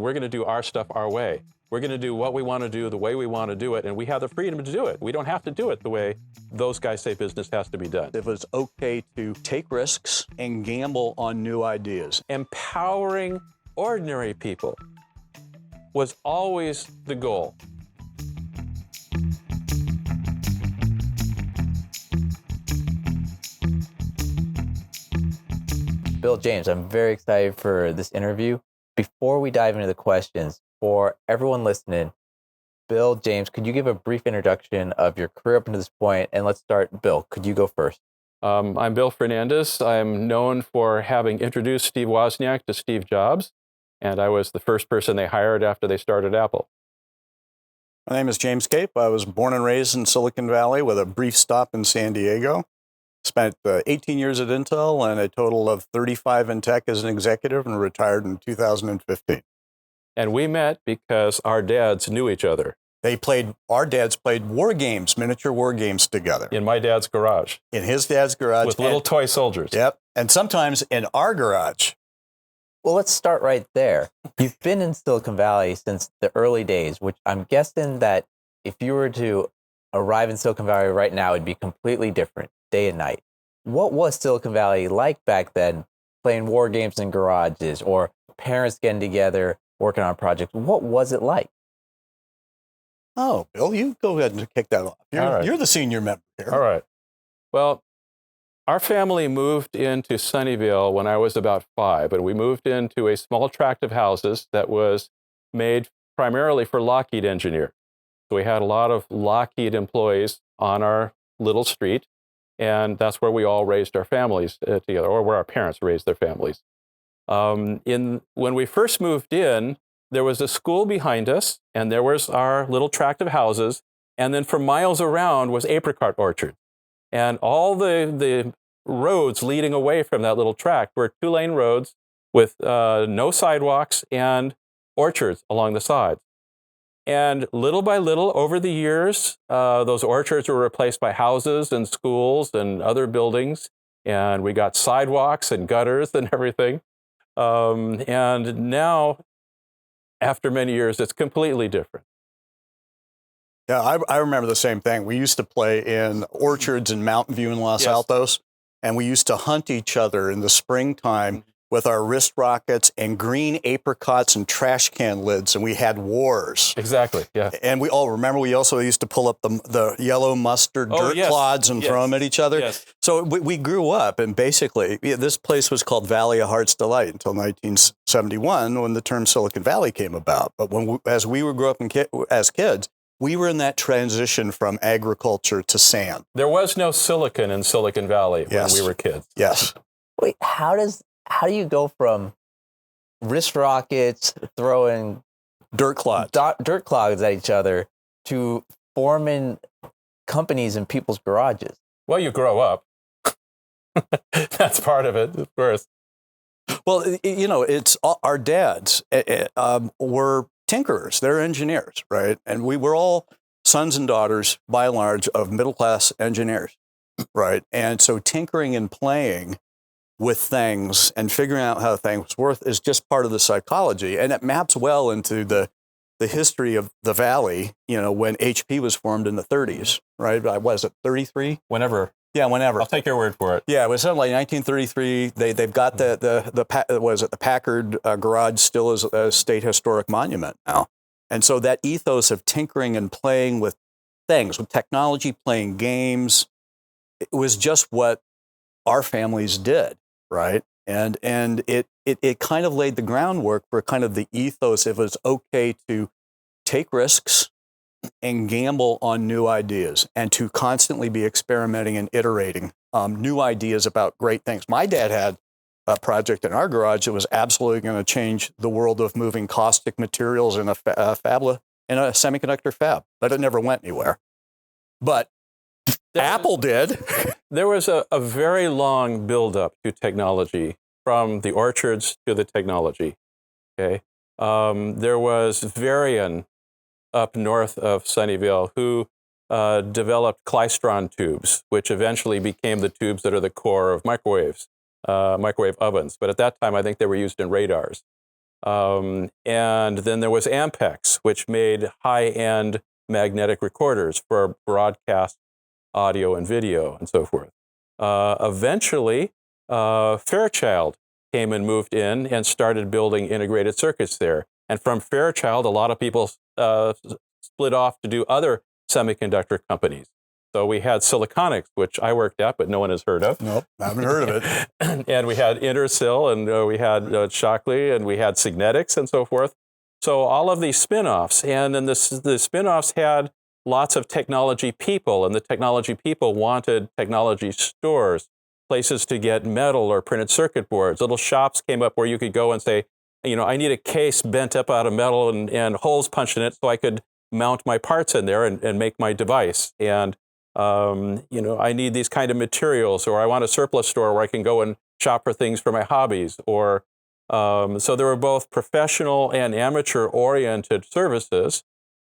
we're going to do our stuff our way. We're going to do what we want to do the way we want to do it, and we have the freedom to do it. We don't have to do it the way those guys say business has to be done. It was okay to take risks and gamble on new ideas. Empowering ordinary people was always the goal. Bill, James, I'm very excited for this interview. Before we dive into the questions, for everyone listening, Bill, James, could you give a brief introduction of your career up until this point? And let's start, Bill, could you go first? I'm Bill Fernandez. I'm known for having introduced Steve Wozniak to Steve Jobs, and I was the first person they hired after they started Apple. My name is James Cape. I was born and raised in Silicon Valley with a brief stop in San Diego. Spent 18 years at Intel and a total of 35 in tech as an executive, and retired in 2015. And we met because our dads knew each other. Our dads played war games, miniature war games together. In my dad's garage. In his dad's garage. With little toy soldiers. Yep. And sometimes in our garage. Well, let's start right there. You've been in Silicon Valley since the early days, which I'm guessing that if you were to arrive in Silicon Valley right now, it'd be completely different, day and night. What was Silicon Valley like back then, playing war games in garages or parents getting together, working on projects? What was it like? Oh, Bill, you go ahead and kick that off. You're the senior member here. All right. Well, our family moved into Sunnyvale when I was about 5, and we moved into a small tract of houses that was made primarily for Lockheed engineers. So we had a lot of Lockheed employees on our little street, and that's where we all raised our families together, or where our parents raised their families. When we first moved in, there was a school behind us, and there was our little tract of houses, and then for miles around was apricot orchard. And all the roads leading away from that little tract were 2-lane roads with no sidewalks and orchards along the sides. And little by little, over the years, those orchards were replaced by houses and schools and other buildings, and we got sidewalks and gutters and everything. And now, after many years, it's completely different. Yeah, I remember the same thing. We used to play in orchards in Mountain View and Los Altos, and we used to hunt each other in the springtime with our wrist rockets and green apricots and trash can lids, and we had wars. Exactly, yeah. And we also used to pull up the yellow mustard dirt clods and throw them at each other. Yes. So we grew up, and basically this place was called Valley of Heart's Delight until 1971 when the term Silicon Valley came about. But as we grew up as kids, we were in that transition from agriculture to sand. There was no silicon in Silicon Valley when we were kids. Yes. Wait, how do you go from wrist rockets throwing dirt clods at each other to forming companies in people's garages? Well, you grow up. That's part of it, of course. Well, it's our dads were tinkerers. They're engineers, right? And we were all sons and daughters, by and large, of middle-class engineers, right? And so tinkering and playing with things and figuring out how things work is just part of the psychology. And it maps well into the history of the Valley, when HP was formed in the 30s, right? What is it, 33? Whenever. Yeah, whenever. I'll take your word for it. Yeah, it was something like 1933. They've got the Packard garage still is a state historic monument now. And so that ethos of tinkering and playing with things, with technology, playing games, it was just what our families did, right? And it kind of laid the groundwork for kind of the ethos. It was okay to take risks and gamble on new ideas and to constantly be experimenting and iterating new ideas about great things. My dad had a project in our garage that was absolutely going to change the world of moving caustic materials in a semiconductor fab, but it never went anywhere. But Apple did. There was a very long buildup to technology, from the orchards to the technology. Okay, there was Varian up north of Sunnyvale who developed klystron tubes, which eventually became the tubes that are the core of microwave ovens. But at that time, I think they were used in radars. And then there was Ampex, which made high-end magnetic recorders for broadcast audio and video and so forth. Eventually, Fairchild came and moved in and started building integrated circuits there. And from Fairchild, a lot of people split off to do other semiconductor companies. So we had Siliconics, which I worked at, but no one has heard of. Nope, I haven't heard of it. And we had Intersil, and we had Shockley, and we had Signetics, and so forth. So all of these spin-offs, and then the spin-offs had lots of technology people, and the technology people wanted technology stores, places to get metal or printed circuit boards. Little shops came up where you could go and say, I need a case bent up out of metal and holes punched in it so I could mount my parts in there and make my device. And I need these kind of materials, or I want a surplus store where I can go and shop for things for my hobbies. Or so there were both professional and amateur-oriented services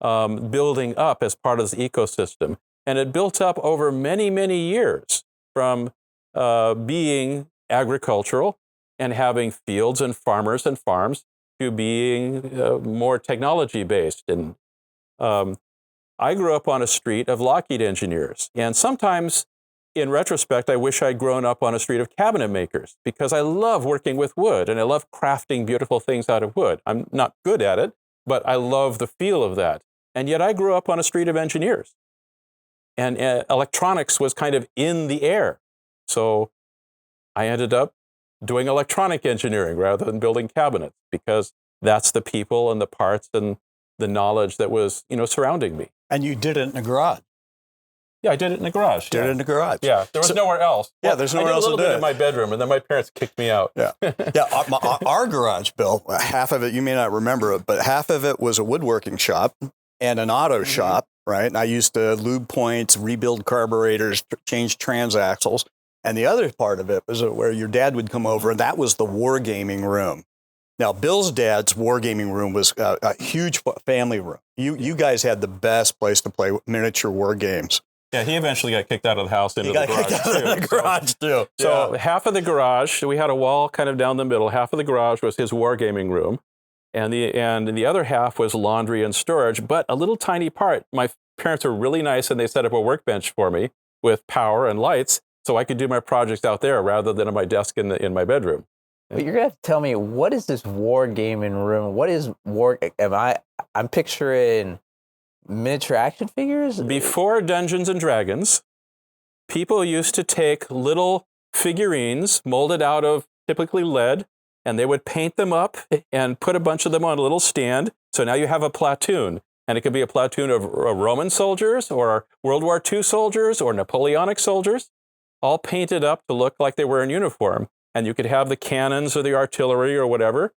building up as part of this ecosystem. And it built up over many, many years from being agricultural and having fields and farmers and farms to being more technology-based. And I grew up on a street of Lockheed engineers. And sometimes, in retrospect, I wish I'd grown up on a street of cabinet makers, because I love working with wood and I love crafting beautiful things out of wood. I'm not good at it, but I love the feel of that. And yet I grew up on a street of engineers. And electronics was kind of in the air. So I ended up doing electronic engineering rather than building cabinets, because that's the people and the parts and the knowledge that was, surrounding me. And you did it in a garage. Yeah, I did it in the garage. Did it in the garage. Yeah, there was nowhere else. Yeah, there's nowhere else to do it. I did a little bit in my bedroom, and then my parents kicked me out. Yeah, our garage, Bill, half of it, you may not remember it, but half of it was a woodworking shop and an auto shop, right? And I used to lube points, rebuild carburetors, change transaxles. And the other part of it was where your dad would come over, and that was the wargaming room. Now, Bill's dad's wargaming room was a huge family room. You guys had the best place to play miniature war games. Yeah, he eventually got kicked out of the house into the garage too. So half of the garage, we had a wall kind of down the middle. Half of the garage was his wargaming room, and the other half was laundry and storage. But a little tiny part. My parents were really nice, and they set up a workbench for me with power and lights, so I could do my projects out there rather than on my desk in my bedroom. But you're gonna have to tell me, what is this wargaming room? What is war? I'm picturing miniature action figures? Before Dungeons and Dragons, people used to take little figurines molded out of typically lead, and they would paint them up and put a bunch of them on a little stand. So now you have a platoon, and it could be a platoon of Roman soldiers or World War II soldiers or Napoleonic soldiers, all painted up to look like they were in uniform. And you could have the cannons or the artillery or whatever,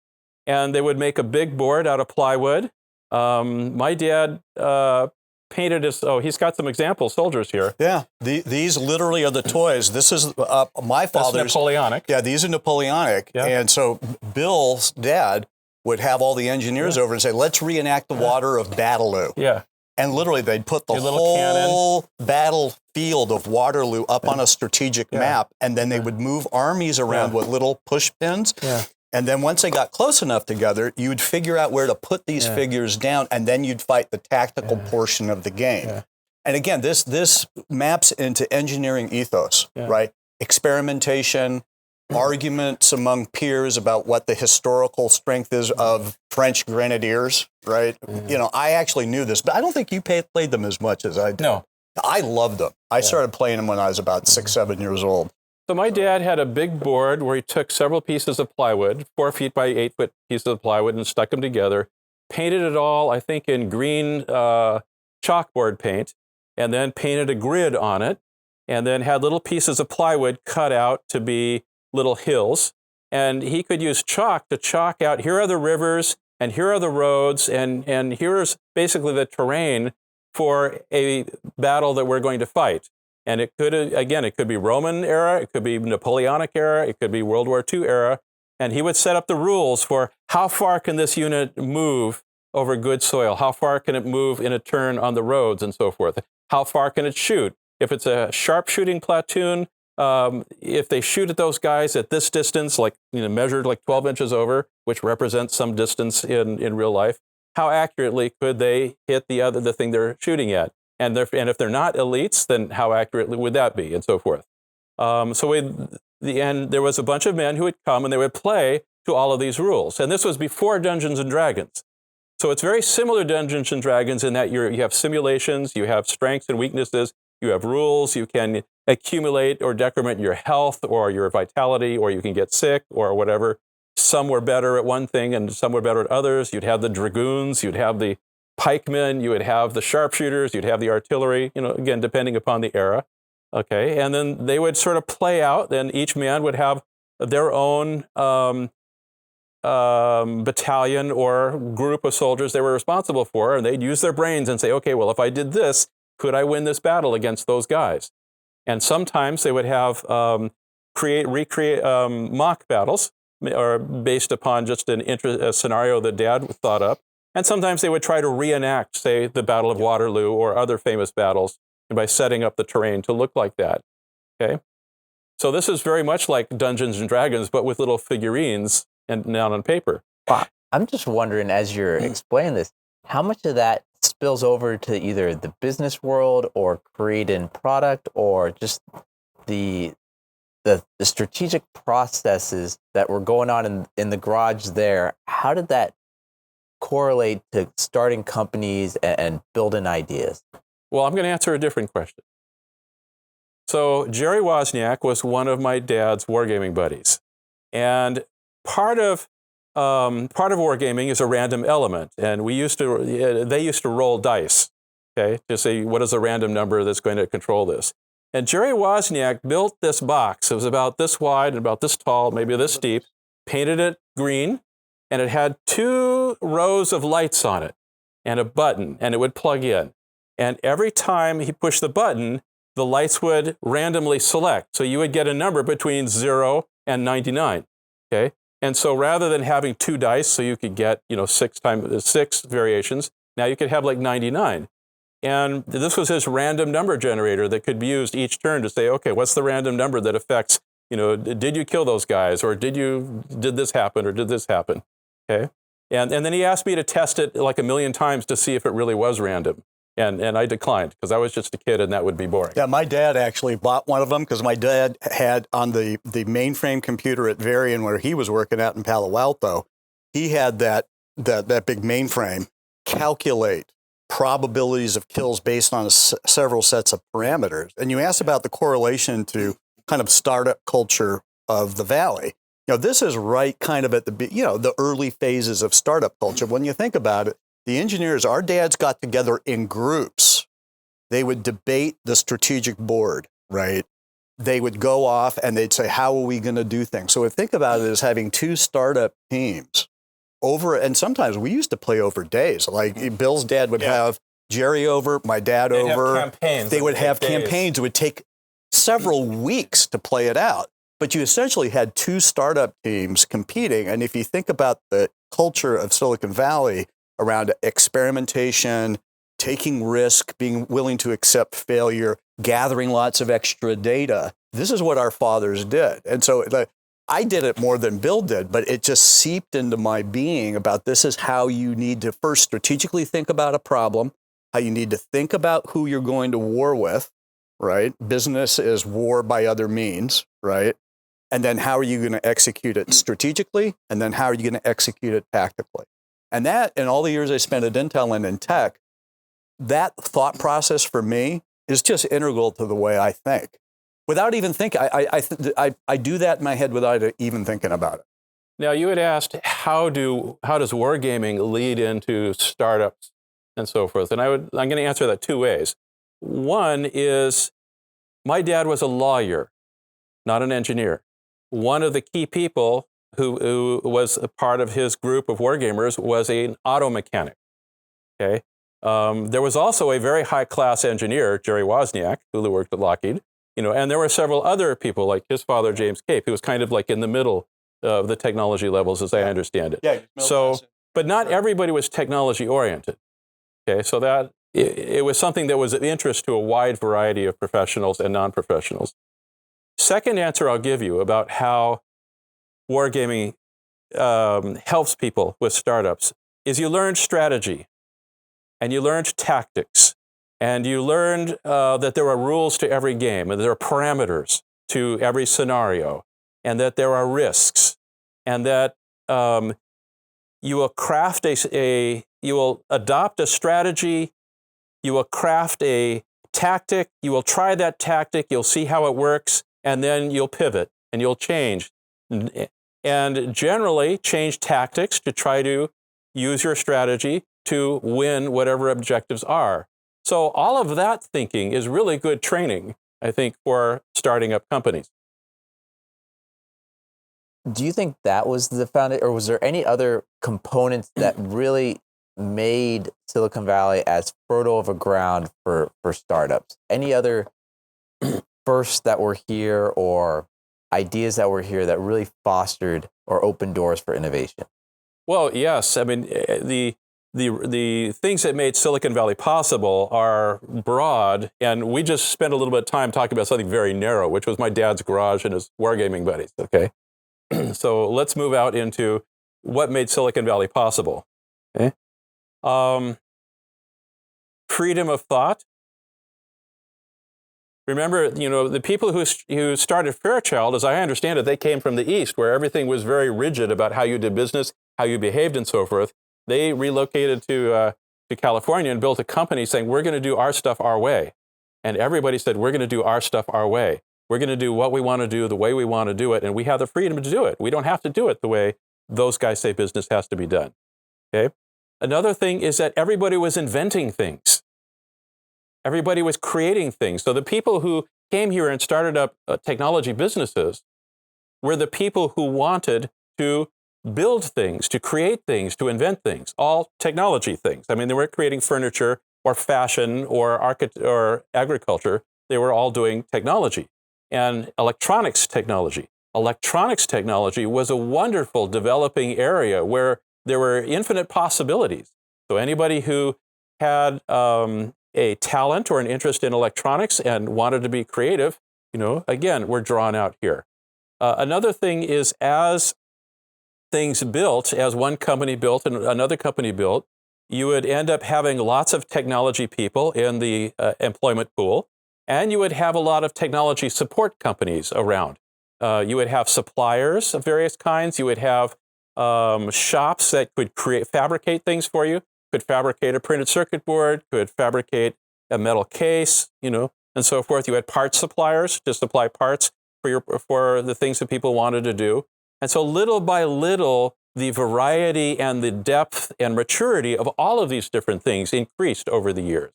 and they would make a big board out of plywood. My dad painted he's got some example soldiers here. Yeah, these literally are the toys. This is my father's. That's Napoleonic. Yeah, these are Napoleonic. Yeah. And so Bill's dad would have all the engineers over and say, let's reenact the water of Waterloo. Yeah. And literally they'd put the whole battlefield of Waterloo up on a strategic map, and then they would move armies around with little push pins. Yeah. And then once they got close enough together, you would figure out where to put these figures down, and then you'd fight the tactical portion of the game. Yeah. And again, this maps into engineering ethos, right? Experimentation, arguments among peers about what the historical strength is of French grenadiers, right? I actually knew this, but I don't think you played them as much as I did. No. I loved them. I started playing them when I was about 6, 7 years old. So my dad had a big board where he took several pieces of plywood, 4 feet by 8 foot pieces of plywood, and stuck them together, painted it all, I think, in green chalkboard paint, and then painted a grid on it, and then had little pieces of plywood cut out to be little hills. And he could use chalk to chalk out, here are the rivers, and here are the roads, and here's basically the terrain for a battle that we're going to fight. And it could be Roman era, it could be Napoleonic era, it could be World War II era. And he would set up the rules for how far can this unit move over good soil? How far can it move in a turn on the roads and so forth? How far can it shoot? If it's a sharpshooting platoon, if they shoot at those guys at this distance, like measured like 12 inches over, which represents some distance in real life, how accurately could they hit the thing they're shooting at? And if they're not elites, then how accurately would that be, and so forth. There was a bunch of men who would come and they would play to all of these rules. And this was before Dungeons and Dragons. So it's very similar to Dungeons and Dragons in that you have simulations, you have strengths and weaknesses, you have rules, you can accumulate or decrement your health or your vitality, or you can get sick or whatever. Some were better at one thing and some were better at others. You'd have the dragoons, you'd have the pikemen, you would have the sharpshooters, you'd have the artillery, again, depending upon the era. Okay, and then they would sort of play out, and each man would have their own battalion or group of soldiers they were responsible for, and they'd use their brains and say, okay, well, if I did this, could I win this battle against those guys? And sometimes they would have recreate mock battles, or based upon just a scenario that Dad thought up. And sometimes they would try to reenact, say, the Battle of Waterloo or other famous battles, and by setting up the terrain to look like that. Okay, so this is very much like Dungeons and Dragons, but with little figurines and down on paper. I'm just wondering, as you're explaining this, how much of that spills over to either the business world or creating product, or just the strategic processes that were going on in the garage there? How did that correlate to starting companies and building ideas? Well, I'm going to answer a different question. So Jerry Wozniak was one of my dad's wargaming buddies. And part of wargaming is a random element. And they used to roll dice, okay, to say what is a random number that's going to control this. And Jerry Wozniak built this box. It was about this wide and about this tall, maybe this deep, painted it green, and it had 2 rows of lights on it and a button, and it would plug in. And every time he pushed the button, the lights would randomly select. So you would get a number between 0 and 99, okay? And so rather than having 2 dice, so you could get 6 variations, now you could have like 99. And this was his random number generator that could be used each turn to say, okay, what's the random number that affects, did you kill those guys, or did this happen, or did this happen, okay? And then he asked me to test it like 1,000,000 times to see if it really was random. And I declined because I was just a kid and that would be boring. Yeah, my dad actually bought one of them because my dad had on the mainframe computer at Varian where he was working out in Palo Alto, he had that big mainframe calculate probabilities of kills based on several sets of parameters. And you asked about the correlation to kind of startup culture of the Valley. This is right kind of at the early phases of startup culture. When you think about it, the engineers, our dads got together in groups. They would debate the strategic board, right? They would go off and they'd say, how are we going to do things? So think about it as having 2 startup teams and sometimes we used to play over days. Like Bill's dad would have Jerry over, my dad over. Campaigns. They would have campaigns. It would take several weeks to play it out. But you essentially had 2 startup teams competing. And if you think about the culture of Silicon Valley, around experimentation, taking risk, being willing to accept failure, gathering lots of extra data. This is what our fathers did. And so I did it more than Bill did, but it just seeped into my being about this is how you need to first strategically think about a problem, how you need to think about who you're going to war with, right? Business is war by other means, right? And then how are you going to execute it strategically? And then how are you going to execute it tactically? And that, in all the years I spent at Intel and in tech, that thought process for me is just integral to the way I think. Without even thinking, I do that in my head without even thinking about it. Now, you had asked, how does wargaming lead into startups and so forth? And I'm going to answer that 2 ways. One is, my dad was a lawyer, not an engineer. One of the key people who was a part of his group of wargamers was an auto mechanic, okay? There was also a very high-class engineer, Jerry Wozniak, who worked at Lockheed, and there were several other people, like his father, James Cape, who was kind of like in the middle of the technology levels, as I understand it. Yeah. So, but not everybody was technology-oriented, okay? So that it was something that was of interest to a wide variety of professionals and non-professionals. second answer I'll give you about how wargaming helps people with startups is you learned strategy, and you learned tactics, and you learned that there are rules to every game, and there are parameters to every scenario, and that there are risks, and that you will craft you will adopt a strategy, you will craft a tactic, you will try that tactic, you'll see how it works, and then you'll pivot and you'll change. And generally change tactics to try to use your strategy to win whatever objectives are. So all of that thinking is really good training, I think, for starting up companies. Do you think that was the foundation, or was there any other components that really made Silicon Valley as fertile of a ground for startups? Any other firsts that were here or ideas that were here that really fostered or opened doors for innovation? Well, yes. I mean, the things that made Silicon Valley possible are broad, and we just spent a little bit of time talking about something very narrow, which was my dad's garage and his wargaming buddies, okay? So let's move out into what made Silicon Valley possible, okay? Freedom of thought. Remember, the people who started Fairchild, as I understand it, they came from the East, where everything was very rigid about how you did business, how you behaved, and so forth. They relocated to California and built a company saying, we're going to do our stuff our way. And everybody said, we're going to do our stuff our way. We're going to do what we want to do the way we want to do it, and we have the freedom to do it. We don't have to do it the way those guys say business has to be done. Okay? Another thing is that everybody was inventing things. Everybody was creating things. So the people who came here and started up technology businesses were the people who wanted to build things, to create things, to invent things, all technology things. I mean, they weren't creating furniture or fashion or agriculture. They were all doing technology and electronics technology. Electronics technology was a wonderful developing area where there were infinite possibilities. So anybody who had a talent or an interest in electronics and wanted to be creative, again, we're drawn out here. Another thing is, as things built, as one company built and another company built, you would end up having lots of technology people in the employment pool, and you would have a lot of technology support companies around. You would have suppliers of various kinds. You would have shops that could fabricate things for you, could fabricate a printed circuit board, could fabricate a metal case, and so forth. You had parts suppliers to supply parts for the things that people wanted to do. And so little by little, the variety and the depth and maturity of all of these different things increased over the years.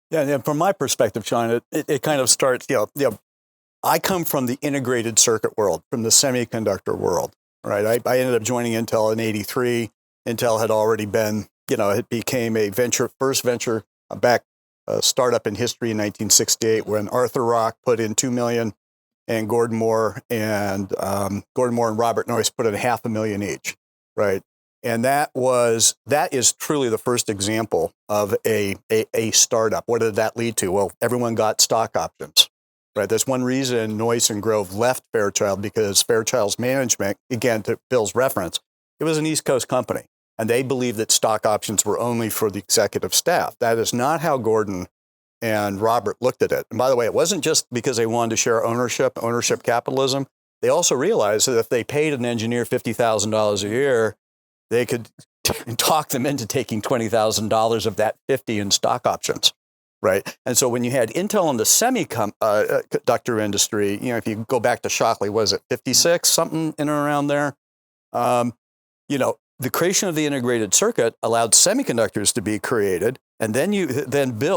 Yeah, and from my perspective, Sean, it kind of starts, I come from the integrated circuit world, from the semiconductor world, right? I ended up joining Intel in '83. Intel had already been, it became a first venture-backed startup in history in 1968 when Arthur Rock put in $2 million and Gordon Moore and Robert Noyce put in $500,000 each, right? And that is truly the first example of a startup. What did that lead to? Well, everyone got stock options, right? That's one reason Noyce and Grove left Fairchild, because Fairchild's management, again, to Bill's reference, it was an East Coast company, and they believed that stock options were only for the executive staff. That is not how Gordon and Robert looked at it. And by the way, it wasn't just because they wanted to share ownership capitalism. They also realized that if they paid an engineer $50,000 a year, they could talk them into taking $20,000 of that 50 in stock options, right? And so when you had Intel in the semiconductor industry, if you go back to Shockley, was it 56, something in and around there? The creation of the integrated circuit allowed semiconductors to be created, and then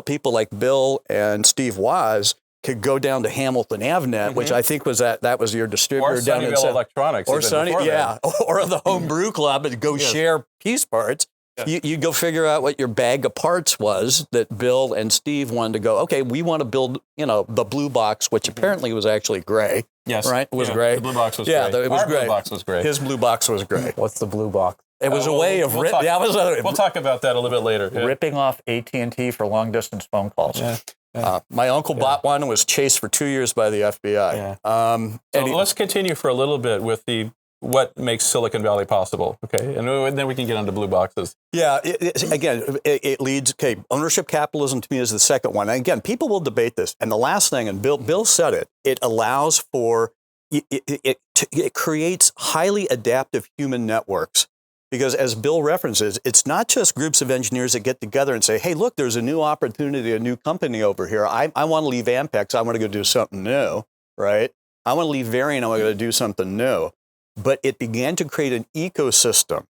people like Bill and Steve Woz could go down to Hamilton Avnet, which I think was that was your distributor down in Sunnyvale Electronics, or or the Homebrew Club, and go share piece parts. Yeah. You go figure out what your bag of parts was that Bill and Steve wanted to go, okay, we want to build, the blue box, which apparently was actually gray. Yes. Right? It was gray. The blue box was gray. It was gray. Blue box was gray. His blue box was gray. What's the blue box? It was a way of we'll talk about that a little bit later. Ripping off AT&T for long-distance phone calls. Yeah. My uncle bought one and was chased for 2 years by the FBI. Yeah. So let's continue for a little bit with what makes Silicon Valley possible, okay? And then we can get onto blue boxes. Yeah, it leads, okay, ownership capitalism to me is the second one. And again, people will debate this. And the last thing, and Bill said it allows for, it creates highly adaptive human networks. Because as Bill references, it's not just groups of engineers that get together and say, hey, look, there's a new opportunity, a new company over here. I want to leave Ampex. I want to go do something new, right? I want to leave Varian. I want to go do something new. But it began to create an ecosystem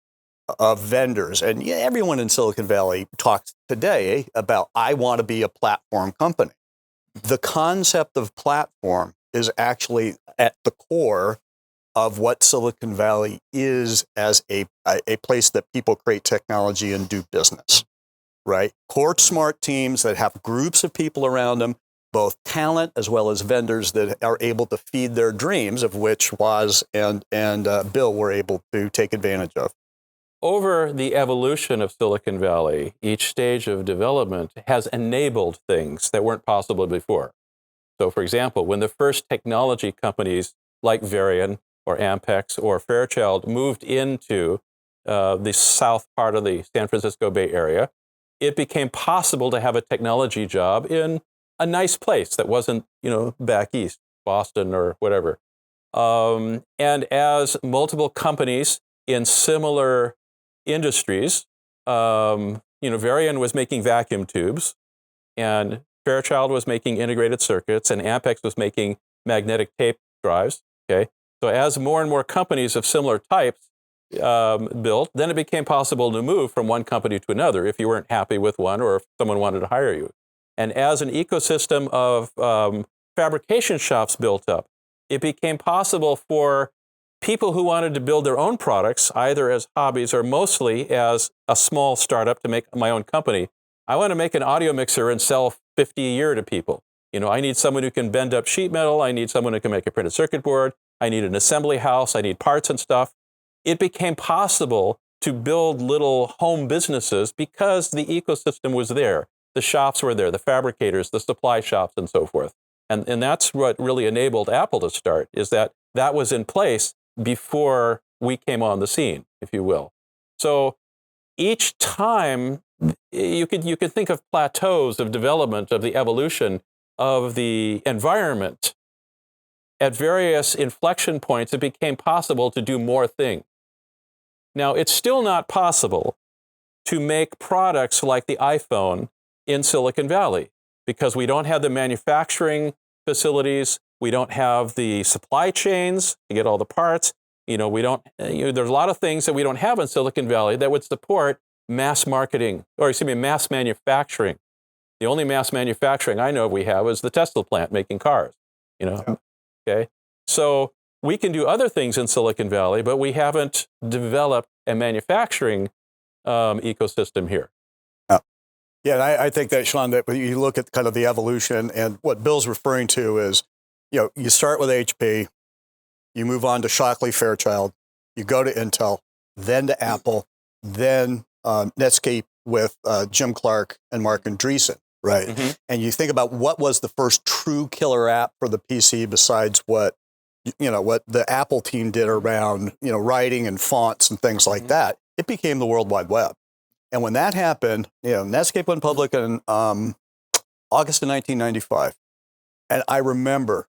of vendors. And everyone in Silicon Valley talks today about, I want to be a platform company. The concept of platform is actually at the core of what Silicon Valley is as a place that people create technology and do business, right? Core smart teams that have groups of people around them, both talent as well as vendors that are able to feed their dreams, of which Woz and Bill were able to take advantage of. Over the evolution of Silicon Valley, each stage of development has enabled things that weren't possible before. So, for example, when the first technology companies like Varian or Ampex or Fairchild moved into the south part of the San Francisco Bay Area, it became possible to have a technology job in a nice place that wasn't, back east, Boston or whatever. And as multiple companies in similar industries, Varian was making vacuum tubes, and Fairchild was making integrated circuits, and Ampex was making magnetic tape drives. Okay, so as more and more companies of similar types built, then it became possible to move from one company to another if you weren't happy with one or if someone wanted to hire you. And as an ecosystem of fabrication shops built up, it became possible for people who wanted to build their own products, either as hobbies or mostly as a small startup to make my own company. I want to make an audio mixer and sell 50 a year to people. I need someone who can bend up sheet metal. I need someone who can make a printed circuit board. I need an assembly house. I need parts and stuff. It became possible to build little home businesses because the ecosystem was there. The shops were there, the fabricators, the supply shops, and so forth. And that's what really enabled Apple to start, is that was in place before we came on the scene, if you will. So each time, you could think of plateaus of development, of the evolution of the environment. At various inflection points, it became possible to do more things. Now, it's still not possible to make products like the iPhone in Silicon Valley because we don't have the manufacturing facilities, we don't have the supply chains to get all the parts. We don't. There's a lot of things that we don't have in Silicon Valley that would support mass manufacturing. The only mass manufacturing I know we have is the Tesla plant making cars. Yeah. Okay. So we can do other things in Silicon Valley, but we haven't developed a manufacturing ecosystem here. Yeah, and I think that, Sean, that you look at kind of the evolution, and what Bill's referring to is, you start with HP, you move on to Shockley Fairchild, you go to Intel, then to Apple, then Netscape with Jim Clark and Mark Andreessen, right? Mm-hmm. And you think about what was the first true killer app for the PC besides what the Apple team did around, writing and fonts and things like that. It became the World Wide Web. And when that happened, Netscape went public in August of 1995. And I remember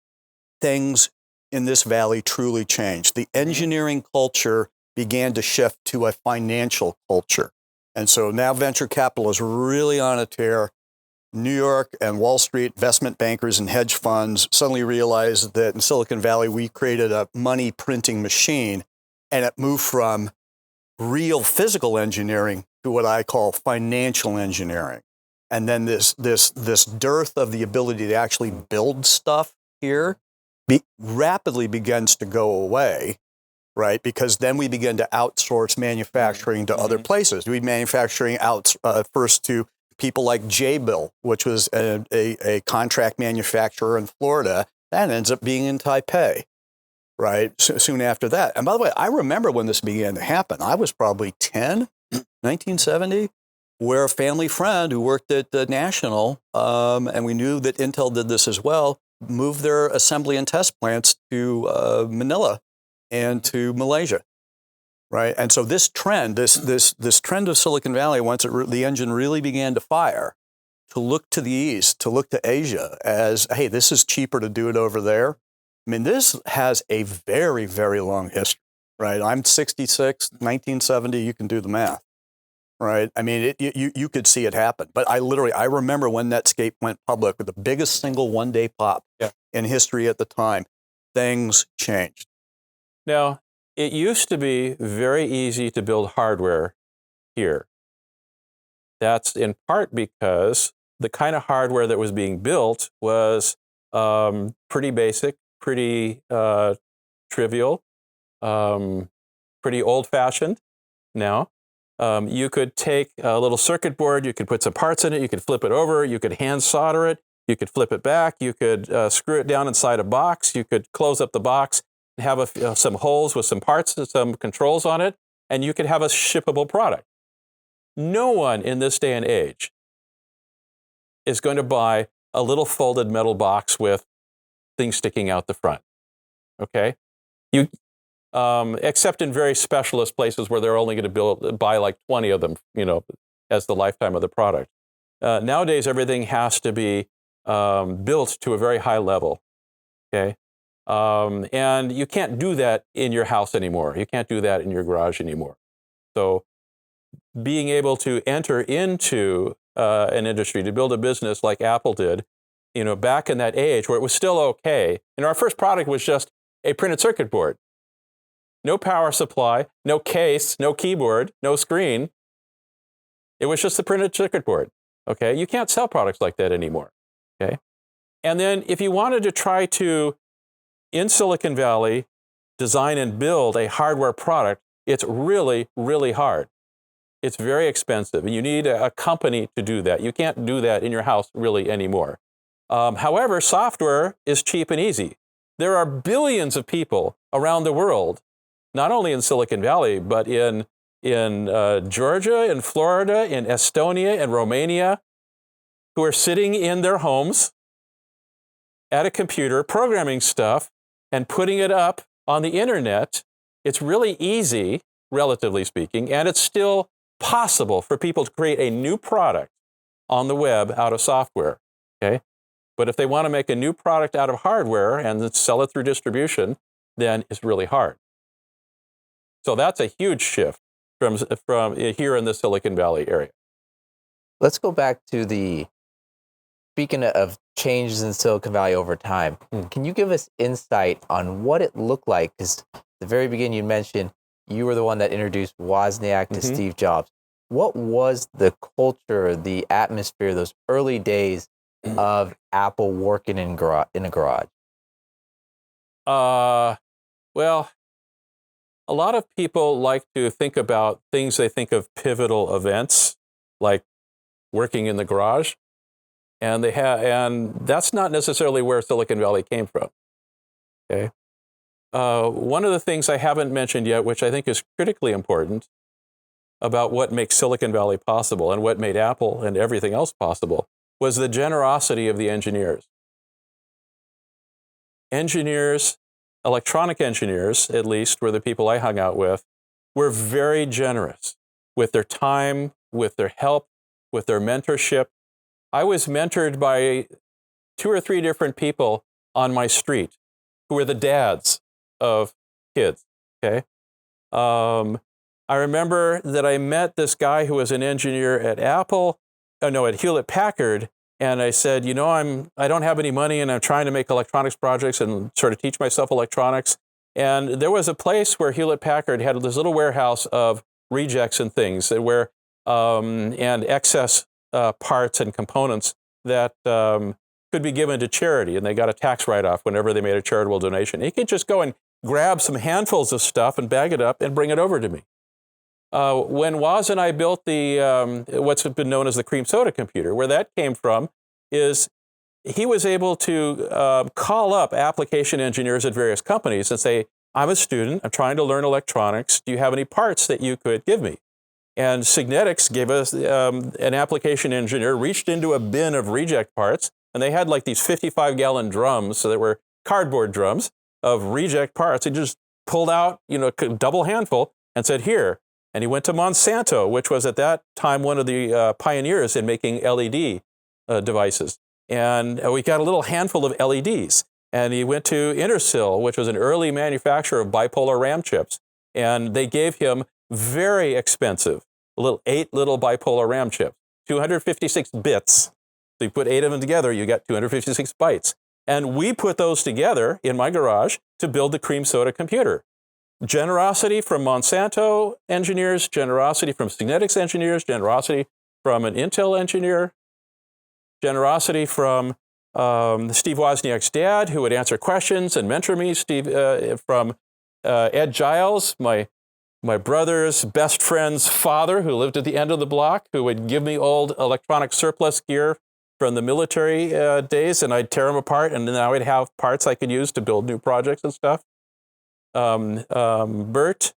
things in this valley truly changed. The engineering culture began to shift to a financial culture. And so now venture capital is really on a tear. New York and Wall Street investment bankers and hedge funds suddenly realized that in Silicon Valley, we created a money printing machine, and it moved from real physical engineering to what I call financial engineering. And then this dearth of the ability to actually build stuff here rapidly begins to go away, right? Because then we begin to outsource manufacturing to other places. We manufacturing out first to people like Jabil, which was a contract manufacturer in Florida. That ends up being in Taipei, right? Soon after that. And by the way, I remember when this began to happen. I was probably 10, 1970. where a family friend who worked at National, and we knew that Intel did this as well, moved their assembly and test plants to Manila and to Malaysia, right? And so this trend, this trend of Silicon Valley, once the engine really began to fire, to look to the east, to look to Asia as, hey, this is cheaper to do it over there. I mean, this has a very, very long history, right? I'm 66, 1970, you can do the math, right? I mean, you could see it happen. But I remember when Netscape went public with the biggest single one-day pop in history at the time, things changed. Now, it used to be very easy to build hardware here. That's in part because the kind of hardware that was being built was pretty basic, pretty trivial, pretty old-fashioned now. You could take a little circuit board, you could put some parts in it, you could flip it over, you could hand solder it, you could flip it back, you could screw it down inside a box, you could close up the box, have some holes with some parts and some controls on it, and you could have a shippable product. No one in this day and age is going to buy a little folded metal box with things sticking out the front, okay? Except in very specialist places where they're only going to buy like 20 of them, as the lifetime of the product. Nowadays, everything has to be built to a very high level, okay? And you can't do that in your house anymore. You can't do that in your garage anymore. So being able to enter into an industry, to build a business like Apple did, back in that age where it was still okay. And our first product was just a printed circuit board. No power supply, no case, no keyboard, no screen. It was just the printed circuit board, okay? You can't sell products like that anymore, okay? And then if you wanted to try to, in Silicon Valley, design and build a hardware product, it's really, really hard. It's very expensive, and you need a company to do that. You can't do that in your house really anymore. However, software is cheap and easy. There are billions of people around the world, not only in Silicon Valley, but in Georgia, in Florida, in Estonia, and Romania, who are sitting in their homes at a computer, programming stuff, and putting it up on the internet. It's really easy, relatively speaking, and it's still possible for people to create a new product on the web out of software, okay? But if they want to make a new product out of hardware and then sell it through distribution, then it's really hard. So that's a huge shift from here in the Silicon Valley area. Let's go back to speaking of changes in Silicon Valley over time. Can you give us insight on what it looked like? Because at the very beginning you mentioned you were the one that introduced Wozniak to Steve Jobs. What was the culture, the atmosphere, those early days of Apple working in a garage? Well, a lot of people like to think about things they think of pivotal events, like working in the garage, and that's not necessarily where Silicon Valley came from. Okay, one of the things I haven't mentioned yet, which I think is critically important about what makes Silicon Valley possible and what made Apple and everything else possible, was the generosity of the engineers. Engineers, electronic engineers, at least, were the people I hung out with, were very generous with their time, with their help, with their mentorship. I was mentored by 2 or 3 different people on my street who were the dads of kids, okay? I remember that I met this guy who was an engineer at at Hewlett Packard, and I said, I don't have any money, and I'm trying to make electronics projects and sort of teach myself electronics. And there was a place where Hewlett Packard had this little warehouse of rejects and things and excess parts and components that could be given to charity, and they got a tax write-off whenever they made a charitable donation. You could just go and grab some handfuls of stuff and bag it up and bring it over to me. When Woz and I built what's been known as the cream soda computer, where that came from is he was able to call up application engineers at various companies and say, I'm a student, I'm trying to learn electronics, do you have any parts that you could give me? And Signetics gave us an application engineer reached into a bin of reject parts, and they had like these 55-gallon drums, so that were cardboard drums of reject parts. He just pulled out, a double handful and said, here. And he went to Monsanto, which was at that time one of the pioneers in making LED devices. And we got a little handful of LEDs. And he went to Intersil, which was an early manufacturer of bipolar RAM chips. And they gave him very expensive, 8 little bipolar RAM chips, 256 bits. So you put 8 of them together, you got 256 bytes. And we put those together in my garage to build the cream soda computer. Generosity from Monsanto engineers, generosity from Signetics engineers, generosity from an Intel engineer, generosity from Steve Wozniak's dad, who would answer questions and mentor me, from Ed Giles, my brother's best friend's father, who lived at the end of the block, who would give me old electronic surplus gear from the military days, and I'd tear them apart, and then I would have parts I could use to build new projects and stuff. Bert,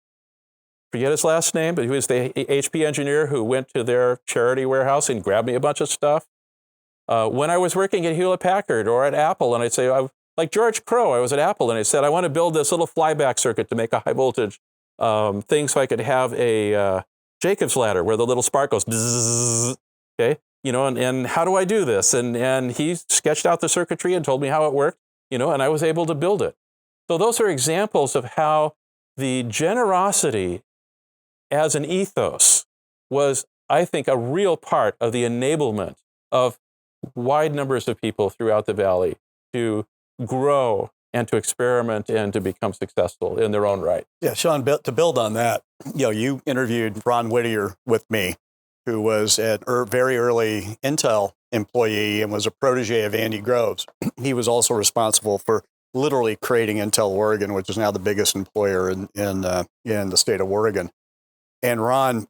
forget his last name, but he was the HP engineer who went to their charity warehouse and grabbed me a bunch of stuff. When I was working at Hewlett-Packard or at Apple, and I'd say, like George Crow, I was at Apple, and I said, I want to build this little flyback circuit to make a high voltage thing so I could have a Jacob's ladder where the little spark goes, bzzz, okay? And how do I do this? And he sketched out the circuitry and told me how it worked, and I was able to build it. So those are examples of how the generosity as an ethos was, I think, a real part of the enablement of wide numbers of people throughout the Valley to grow and to experiment and to become successful in their own right. Yeah, Sean, to build on that, you interviewed Ron Whittier with me, who was a very early Intel employee and was a protege of Andy Grove's. He was also responsible for literally creating Intel Oregon, which is now the biggest employer in the state of Oregon. And Ron,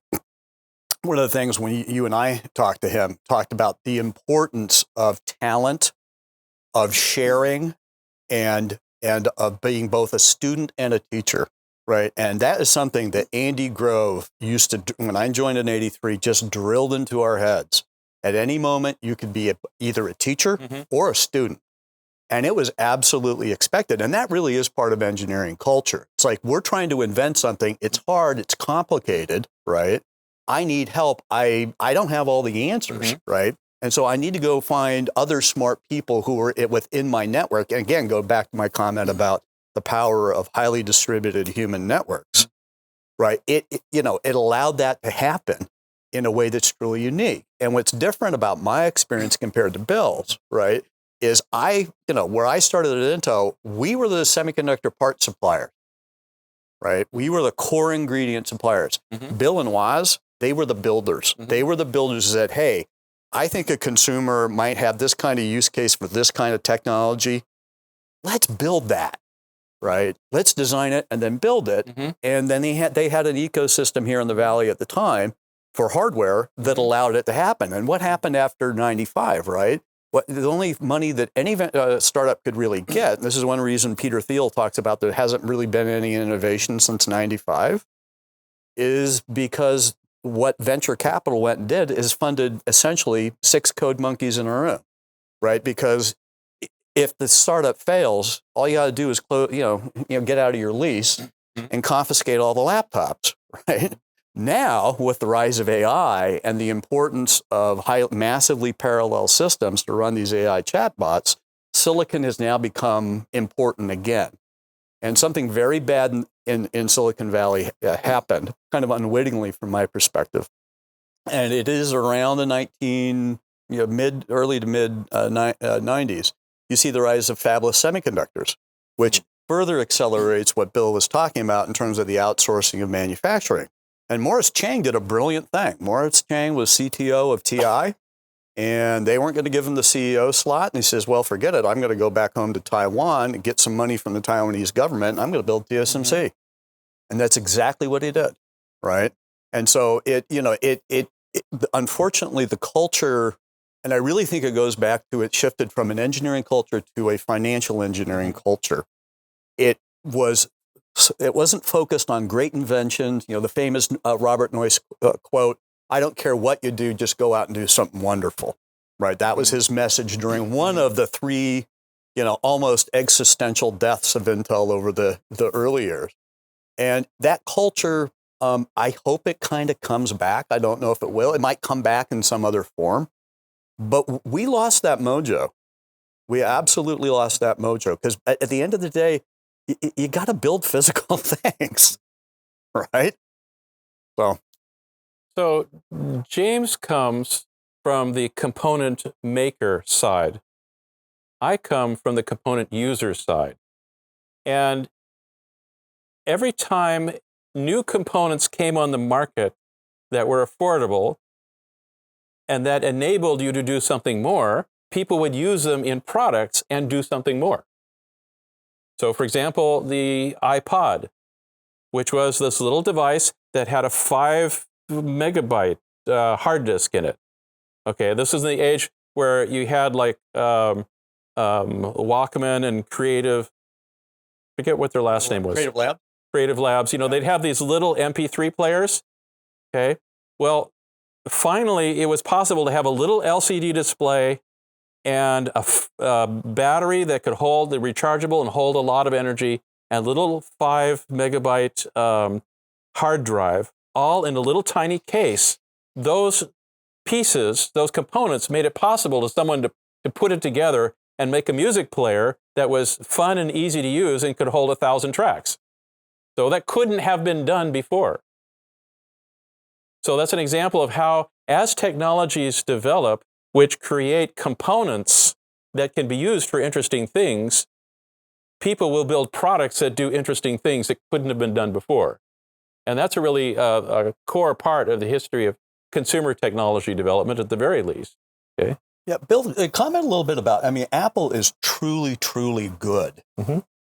one of the things when you and I talked to him, talked about the importance of talent, of sharing, and of being both a student and a teacher, right? And that is something that Andy Grove used to do, when I joined in '83, just drilled into our heads. At any moment, you could be either a teacher or a student. And it was absolutely expected. And that really is part of engineering culture. It's like, we're trying to invent something. It's hard. It's complicated, right? I need help. I don't have all the answers, right? And so I need to go find other smart people who are within my network. And again, go back to my comment about the power of highly distributed human networks, right? It allowed that to happen in a way that's truly unique. And what's different about my experience compared to Bill's, right, is where I started at Intel, we were the semiconductor part supplier, right? We were the core ingredient suppliers. Bill and Woz, they were the builders. They were the builders who said, hey, I think a consumer might have this kind of use case for this kind of technology. Let's build that, right? Let's design it and then build it. And then they had an ecosystem here in the Valley at the time for hardware that allowed it to happen. And what happened after 95, right? The only money that any startup could really get, and this is one reason Peter Thiel talks about there hasn't really been any innovation since 95, is because what venture capital went and did is funded essentially 6 code monkeys in a room, right? Because if the startup fails, all you got to do is get out of your lease and confiscate all the laptops, right? Now, with the rise of AI and the importance of massively parallel systems to run these AI chatbots, silicon has now become important again. And something very bad in Silicon Valley happened, kind of unwittingly from my perspective. And it is around the early to mid 90s. You see the rise of fabless semiconductors, which further accelerates what Bill was talking about in terms of the outsourcing of manufacturing. And Morris Chang did a brilliant thing. Morris Chang was CTO of TI, and they weren't going to give him the CEO slot. And he says, well, forget it. I'm going to go back home to Taiwan and get some money from the Taiwanese government. And I'm going to build TSMC. And that's exactly what he did, right? And so unfortunately, the culture, and I really think it goes back to it shifted from an engineering culture to a financial engineering culture. It was It wasn't focused on great inventions. You know, the famous Robert Noyce quote, "I don't care what you do, just go out and do something wonderful." Right? That was his message during one of the three, you know, almost existential deaths of Intel over the early years. And that culture, I hope it kind of comes back. I don't know if it will. It might come back in some other form. But we lost that mojo. We absolutely lost that mojo because at the end of the day, you got to build physical things, right? So James comes from the component maker side. I come from the component user side. And every time new components came on the market that were affordable and that enabled you to do something more, people would use them in products and do something more. So, for example, the iPod, which was this little device that had a 5 megabyte hard disk in it. Okay, this is the age where you had like Walkman and Creative, forget what their last name was. Creative Lab? Creative Labs. You know, they'd have these little MP3 players. Okay, well, finally, it was possible to have a little LCD display and a battery that could hold the rechargeable and hold a lot of energy, and a little 5 megabyte hard drive, all in a little tiny case. Those pieces, those components made it possible to someone to put it together and make a music player that was fun and easy to use and could hold 1,000 tracks. So that couldn't have been done before. So that's an example of how, as technologies develop, which create components that can be used for interesting things, people will build products that do interesting things that couldn't have been done before. And that's a really a core part of the history of consumer technology development at the very least. Okay. Yeah, Bill, comment a little bit about, I mean, Apple is truly, truly good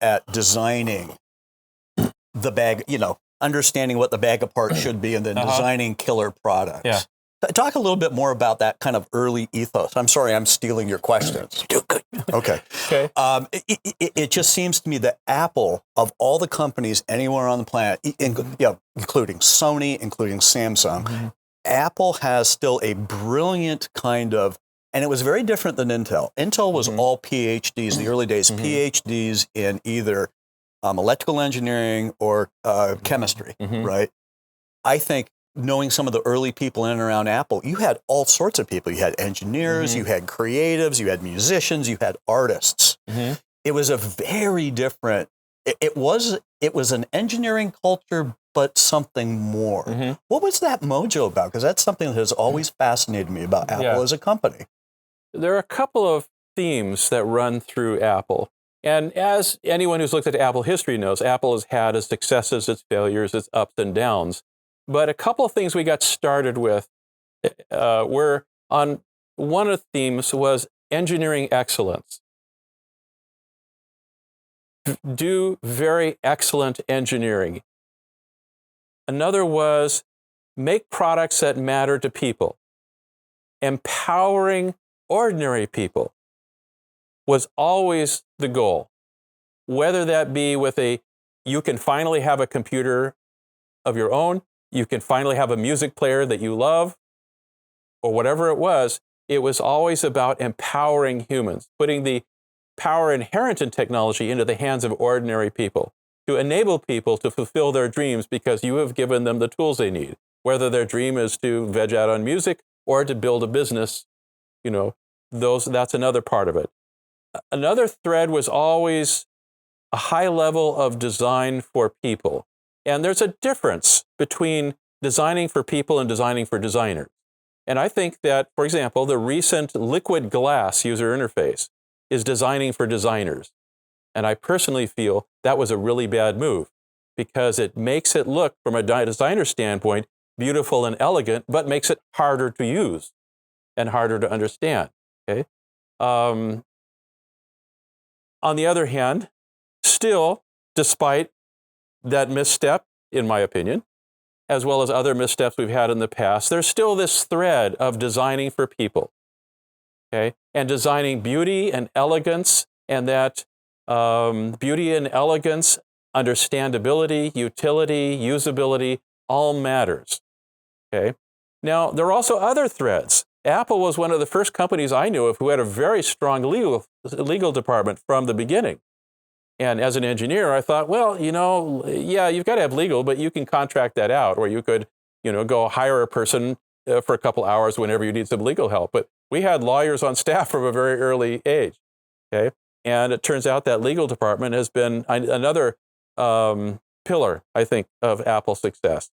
at designing the bag, you know, understanding what the bag of parts should be and then designing killer products. Yeah. Talk a little bit more about that kind of early ethos. I'm sorry, I'm stealing your questions. Okay. Okay. It just seems to me that Apple, of all the companies anywhere on the planet, including Sony, including Samsung, Apple has still a brilliant kind of, and it was very different than Intel. Intel was all PhDs, the early days, PhDs in either electrical engineering or chemistry, right? I think knowing some of the early people in and around Apple, you had all sorts of people. You had engineers, you had creatives, you had musicians, you had artists. It was a very different, it was an engineering culture, but something more. What was that mojo about? Because that's something that has always fascinated me about Apple as a company. There are a couple of themes that run through Apple. And as anyone who's looked at Apple history knows, Apple has had its successes, its failures, its ups and downs. But a couple of things we got started with were on one of the themes was engineering excellence. Do very excellent engineering. Another was make products that matter to people. Empowering ordinary people was always the goal. Whether that be with you can finally have a computer of your own, you can finally have a music player that you love, or whatever it was always about empowering humans, putting the power inherent in technology into the hands of ordinary people, to enable people to fulfill their dreams because you have given them the tools they need, whether their dream is to veg out on music or to build a business, you know, that's another part of it. Another thread was always a high level of design for people. And there's a difference between designing for people and designing for designers. And I think that, for example, the recent liquid glass user interface is designing for designers. And I personally feel that was a really bad move because it makes it look, from a designer standpoint, beautiful and elegant, but makes it harder to use and harder to understand. Okay. On the other hand, still, despite that misstep, in my opinion, as well as other missteps we've had in the past, there's still this thread of designing for people, okay? And designing beauty and elegance, and that beauty and elegance understandability, utility, usability, all matters. Okay. Now, there are also other threads. Apple was one of the first companies I knew of who had a very strong legal department from the beginning. And as an engineer, I thought, well, yeah, you've got to have legal, but you can contract that out, or you could, go hire a person for a couple hours whenever you need some legal help. But we had lawyers on staff from a very early age. Okay. And it turns out that legal department has been another pillar, I think, of Apple's success.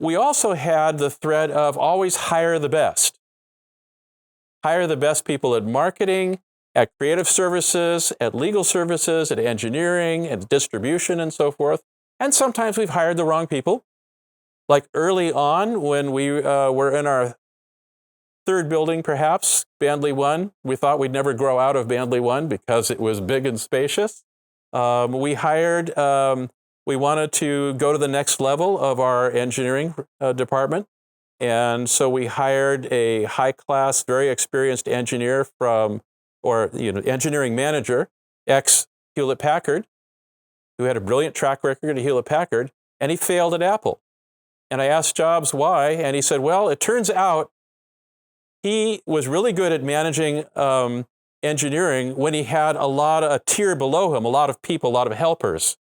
We also had the thread of always hire the best. Hire the best people at marketing, at creative services, at legal services, at engineering, at distribution, and so forth. And sometimes we've hired the wrong people. Like early on, when we were in our third building, perhaps, Bandley One, we thought we'd never grow out of Bandley One because it was big and spacious. We wanted to go to the next level of our engineering department. And so we hired a high-class, very experienced engineer engineering manager, ex-Hewlett-Packard, who had a brilliant track record at Hewlett-Packard, and he failed at Apple. And I asked Jobs why, and he said, well, it turns out he was really good at managing engineering when he had a tier below him, a lot of people, a lot of helpers,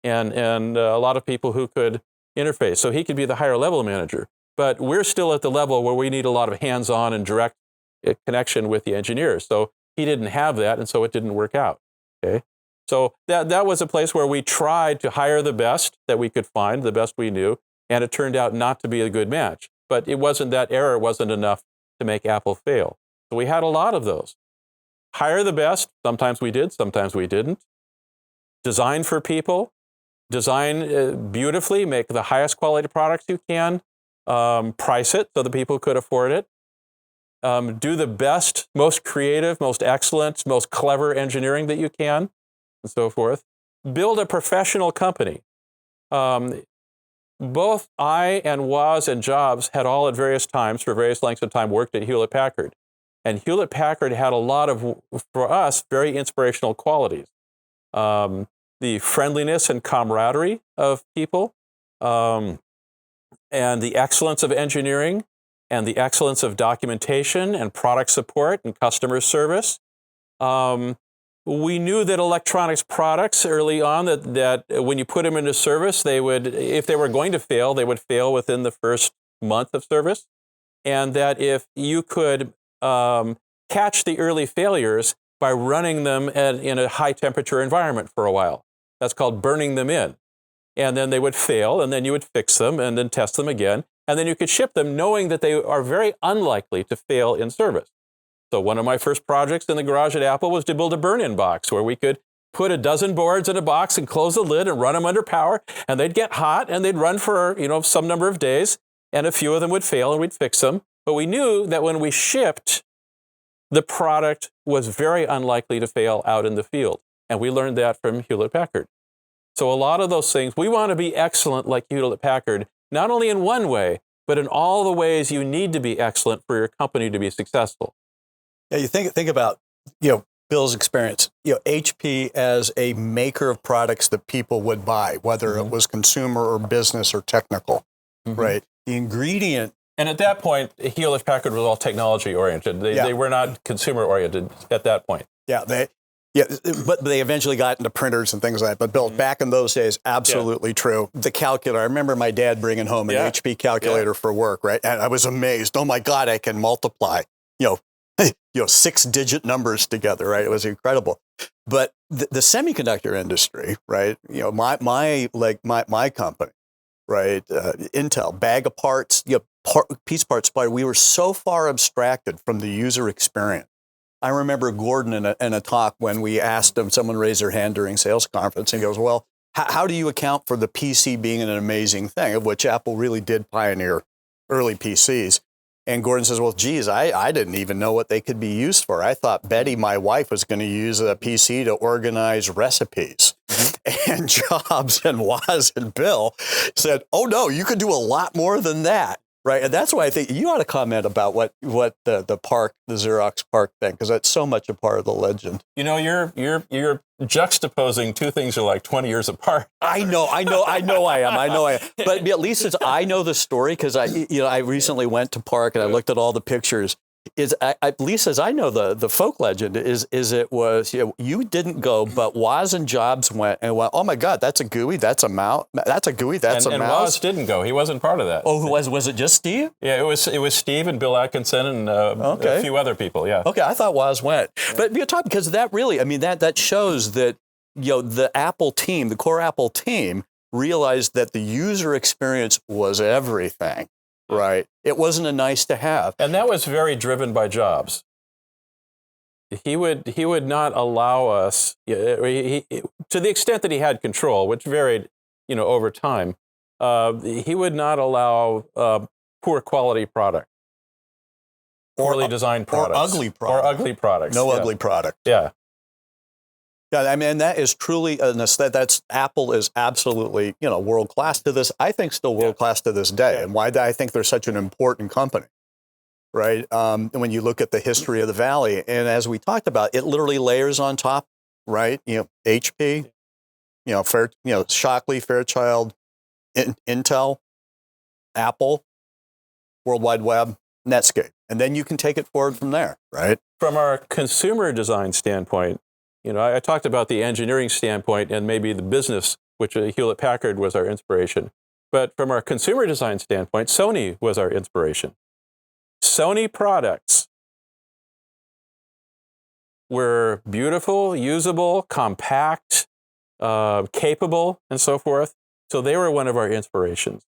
and a lot of people who could interface. So he could be the higher level manager. But we're still at the level where we need a lot of hands-on and direct connection with the engineers. So he didn't have that, and so it didn't work out. Okay, so that was a place where we tried to hire the best that we could find, the best we knew, and it turned out not to be a good match. But that error wasn't enough to make Apple fail. So we had a lot of those. Hire the best. Sometimes we did, sometimes we didn't. Design for people. Design beautifully. Make the highest quality products you can. Price it so that people could afford it. Do the best, most creative, most excellent, most clever engineering that you can, and so forth. Build a professional company. Both I and Woz and Jobs had all at various times, for various lengths of time, worked at Hewlett-Packard. And Hewlett-Packard had a lot of, for us, very inspirational qualities. The friendliness and camaraderie of people, and the excellence of engineering, and the excellence of documentation and product support and customer service. We knew that electronics products early on, that when you put them into service, if they were going to fail, they would fail within the first month of service. And that if you could catch the early failures by running them in a high temperature environment for a while. That's called burning them in. And then they would fail, and then you would fix them and then test them again. And then you could ship them knowing that they are very unlikely to fail in service. So one of my first projects in the garage at Apple was to build a burn-in box where we could put a dozen boards in a box and close the lid and run them under power, and they'd get hot and they'd run for some number of days, and a few of them would fail and we'd fix them. But we knew that when we shipped, the product was very unlikely to fail out in the field. And we learned that from Hewlett-Packard. So a lot of those things, we want to be excellent like Hewlett-Packard, not only in one way, but in all the ways you need to be excellent for your company to be successful. Yeah, you think about, Bill's experience, HP as a maker of products that people would buy, whether it was consumer or business or technical, right? The ingredient. And at that point, Hewlett-Packard was all technology oriented. They were not consumer oriented at that point. But they eventually got into printers and things like that. But Bill, back in those days, absolutely true. The calculator, I remember my dad bringing home an HP calculator for work, right? And I was amazed. Oh my God, I can multiply, 6-digit numbers together, right? It was incredible. But the semiconductor industry, right? My company, right? Intel, bag of parts, piece part supplier. We were so far abstracted from the user experience. I remember Gordon in a talk when we asked him, someone raised their hand during sales conference, and he goes, well, how do you account for the PC being an amazing thing, of which Apple really did pioneer early PCs? And Gordon says, well, geez, I didn't even know what they could be used for. I thought Betty, my wife, was going to use a PC to organize recipes. And Jobs and Woz and Bill said, oh, no, you could do a lot more than that. Right, and that's why I think you ought to comment about what the park, the Xerox PARC thing, because that's so much a part of the legend. You know, you're juxtaposing two things that are like 20 years apart. I know I am. But at least I know the story because I recently went to PARC and I looked at all the pictures. At least as I know the folk legend is it was you didn't go, but Woz and Jobs went and went. Oh my God, that's a GUI, that's a mouse, that's a GUI, that's a and mouse. Woz didn't go. He wasn't part of that. Oh, who was it? Just Steve? Yeah, it was Steve and Bill Atkinson and a few other people. Yeah. Okay, I thought Woz went, but you're talking because that really, I mean, that shows that the Apple team, the core Apple team, realized that the user experience was everything. Right. It wasn't a nice to have. And that was very driven by Jobs. He would not allow us, to the extent that he had control, which varied, over time, he would not allow poor quality product, poorly designed products. Or ugly products. Or ugly products. No ugly product. Yeah. Yeah, I mean, that is truly, that's Apple is absolutely, world class to this. I think still world class to this day. And why I think they're such an important company, right? When you look at the history of the Valley, and as we talked about, it literally layers on top, right? HP, Shockley, Fairchild, Intel, Apple, World Wide Web, Netscape. And then you can take it forward from there, right? From our consumer design standpoint, I talked about the engineering standpoint and maybe the business, which Hewlett-Packard was our inspiration. But from our consumer design standpoint, Sony was our inspiration. Sony products were beautiful, usable, compact, capable, and so forth. So they were one of our inspirations.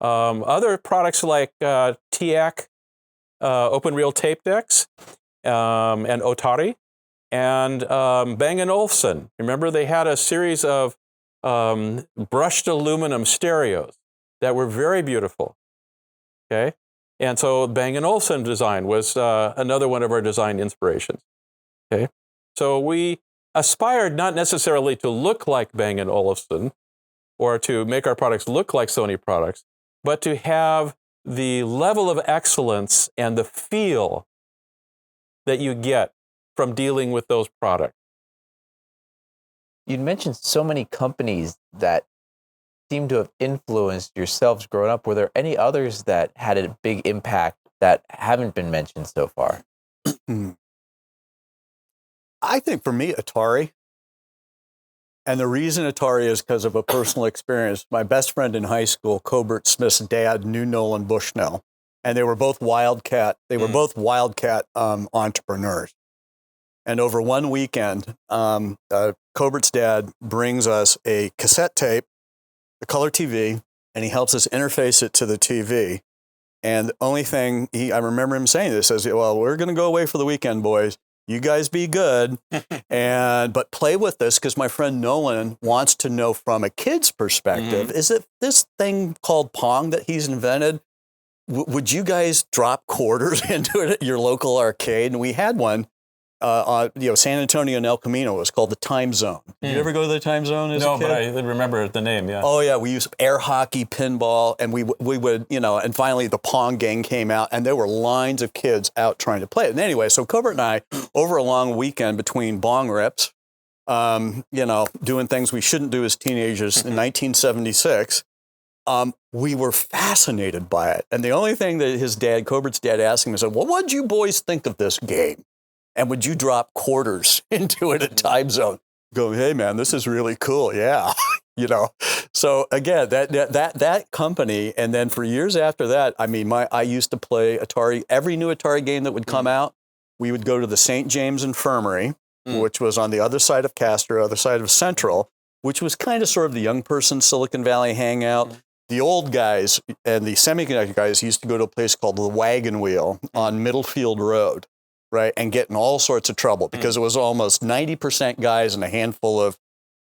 Other products like TIAC, Open Reel Tape Decks, and Otari, and Bang & Olufsen. Remember, they had a series of brushed aluminum stereos that were very beautiful. Okay, and so Bang & Olufsen design was another one of our design inspirations. Okay, so we aspired not necessarily to look like Bang & Olufsen or to make our products look like Sony products, but to have the level of excellence and the feel that you get from dealing with those products. You'd mentioned so many companies that seem to have influenced yourselves growing up. Were there any others that had a big impact that haven't been mentioned so far? I think for me, Atari. And the reason Atari is because of a personal experience. My best friend in high school, Cobert Smith's dad, knew Nolan Bushnell. And they were both Wildcat. They were both Wildcat entrepreneurs. And over one weekend, Cobert's dad brings us a cassette tape, a color TV, and he helps us interface it to the TV. And the only thing I remember him saying this, says, well, we're going to go away for the weekend, boys. You guys be good, but play with this because my friend Nolan wants to know from a kid's perspective, is it this thing called Pong that he's invented? Would you guys drop quarters into it at your local arcade? And we had one. San Antonio and El Camino was called the Time Zone. Did you ever go to the Time Zone as a kid? No, but I remember the name, yeah. Oh, yeah. We used air hockey, pinball, and we would, and finally the Pong gang came out, and there were lines of kids out trying to play it. And anyway, so Covert and I, over a long weekend between bong rips, doing things we shouldn't do as teenagers in 1976, we were fascinated by it. And the only thing that his dad, Cobert's dad, asked him, he said, well, what did you boys think of this game? And would you drop quarters into it at Time Zone? Go, hey man, this is really cool. Yeah, So again, that company, and then for years after that, I mean, I used to play Atari. Every new Atari game that would come out, we would go to the St. James Infirmary, which was on the other side of Castro, other side of Central, which was kind of sort of the young person Silicon Valley hangout. The old guys and the semiconductor guys used to go to a place called the Wagon Wheel on Middlefield Road. Right, and get in all sorts of trouble because it was almost 90% guys and a handful of,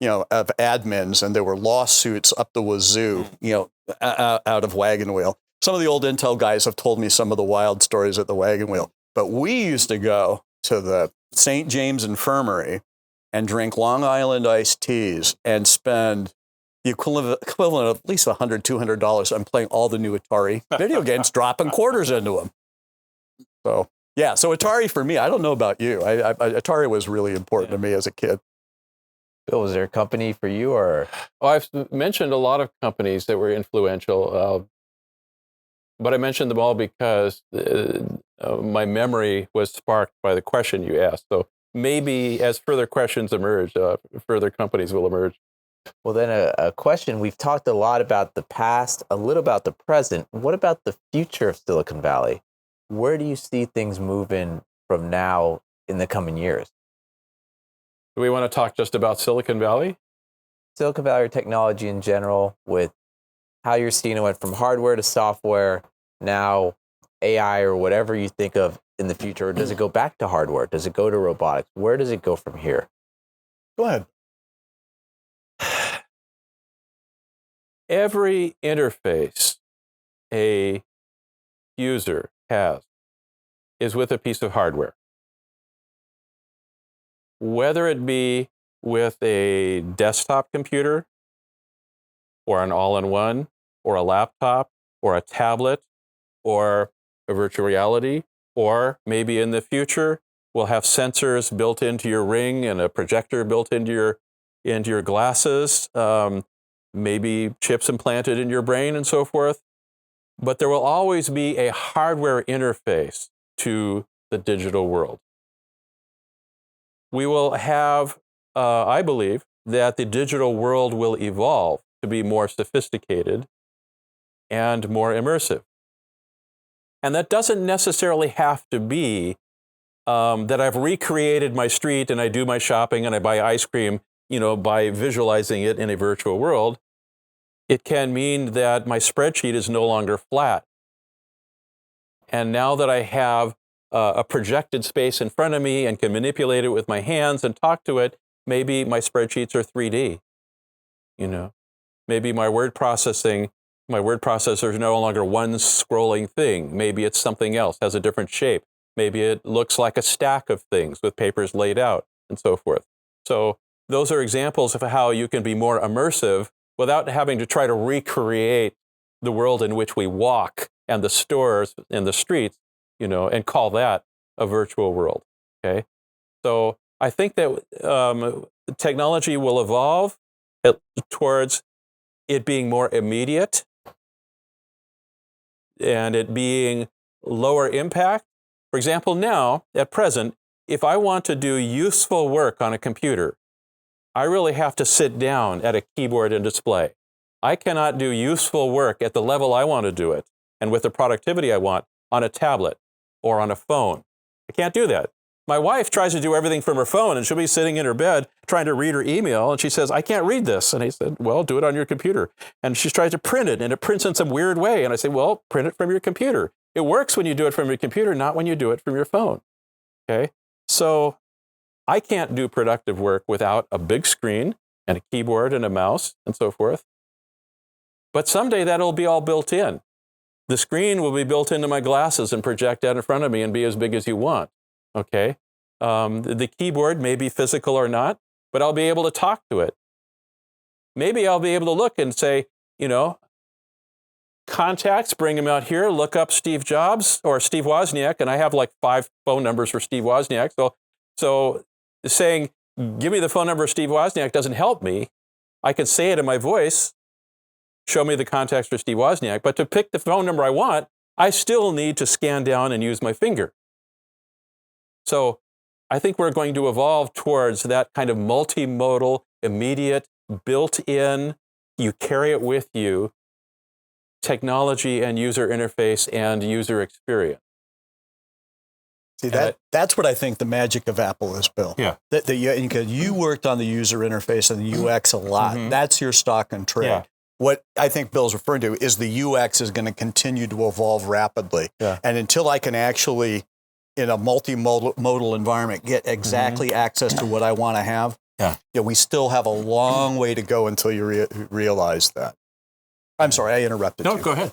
of admins, and there were lawsuits up the wazoo, out of Wagon Wheel. Some of the old Intel guys have told me some of the wild stories at the Wagon Wheel, but we used to go to the St. James Infirmary and drink Long Island iced teas and spend the equivalent of at least $100, $200. I'm playing all the new Atari video games, dropping quarters into them. So yeah, so Atari for me, I don't know about you. Atari was really important to me as a kid. Bill, was there a company for you, or? Oh, I've mentioned a lot of companies that were influential, but I mentioned them all because my memory was sparked by the question you asked. So maybe as further questions emerge, further companies will emerge. Well, then a question, we've talked a lot about the past, a little about the present. What about the future of Silicon Valley? Where do you see things moving from now in the coming years? Do we want to talk just about Silicon Valley? Silicon Valley or technology in general, with how you're seeing it went from hardware to software, now AI or whatever you think of in the future, or does it go back to hardware? Does it go to robotics? Where does it go from here? Go ahead. Every interface a user has is with a piece of hardware. Whether it be with a desktop computer, or an all-in-one, or a laptop, or a tablet, or a virtual reality, or maybe in the future, we'll have sensors built into your ring and a projector built into your glasses, maybe chips implanted in your brain and so forth. But there will always be a hardware interface to the digital world. We will have, I believe, that the digital world will evolve to be more sophisticated and more immersive. And that doesn't necessarily have to be that I've recreated my street and I do my shopping and I buy ice cream, by visualizing it in a virtual world. It can mean that my spreadsheet is no longer flat. And now that I have a projected space in front of me and can manipulate it with my hands and talk to it, maybe my spreadsheets are 3D. Maybe my word processor is no longer one scrolling thing. Maybe it's something else, has a different shape. Maybe it looks like a stack of things with papers laid out and so forth. So those are examples of how you can be more immersive without having to try to recreate the world in which we walk and the stores and the streets, and call that a virtual world. Okay. So I think that technology will evolve towards it being more immediate and it being lower impact. For example, now, at present, if I want to do useful work on a computer, I really have to sit down at a keyboard and display. I cannot do useful work at the level I want to do it and with the productivity I want on a tablet or on a phone. I can't do that. My wife tries to do everything from her phone, and she'll be sitting in her bed trying to read her email, and she says, I can't read this. And I said, well, do it on your computer. And she tries to print it, and it prints in some weird way. And I say, well, print it from your computer. It works when you do it from your computer, not when you do it from your phone. Okay? So I can't do productive work without a big screen and a keyboard and a mouse and so forth. But someday that'll be all built in. The screen will be built into my glasses and project out in front of me and be as big as you want. Okay. The keyboard may be physical or not, but I'll be able to talk to it. Maybe I'll be able to look and say, contacts, bring them out here, look up Steve Jobs or Steve Wozniak, and I have like 5 phone numbers for Steve Wozniak. So saying, give me the phone number of Steve Wozniak doesn't help me. I can say it in my voice, show me the contacts for Steve Wozniak, but to pick the phone number I want, I still need to scan down and use my finger. So I think we're going to evolve towards that kind of multimodal, immediate, built-in, you carry it with you, technology and user interface and user experience. See, that's what I think the magic of Apple is, Bill. Yeah. Because you worked on the user interface and the UX a lot. Mm-hmm. That's your stock and trade. Yeah. What I think Bill's referring to is the UX is going to continue to evolve rapidly. Yeah. And until I can actually, in a multimodal environment, get exactly access to what I want to have, we still have a long way to go until you realize that. I'm sorry, I interrupted you. No, go ahead.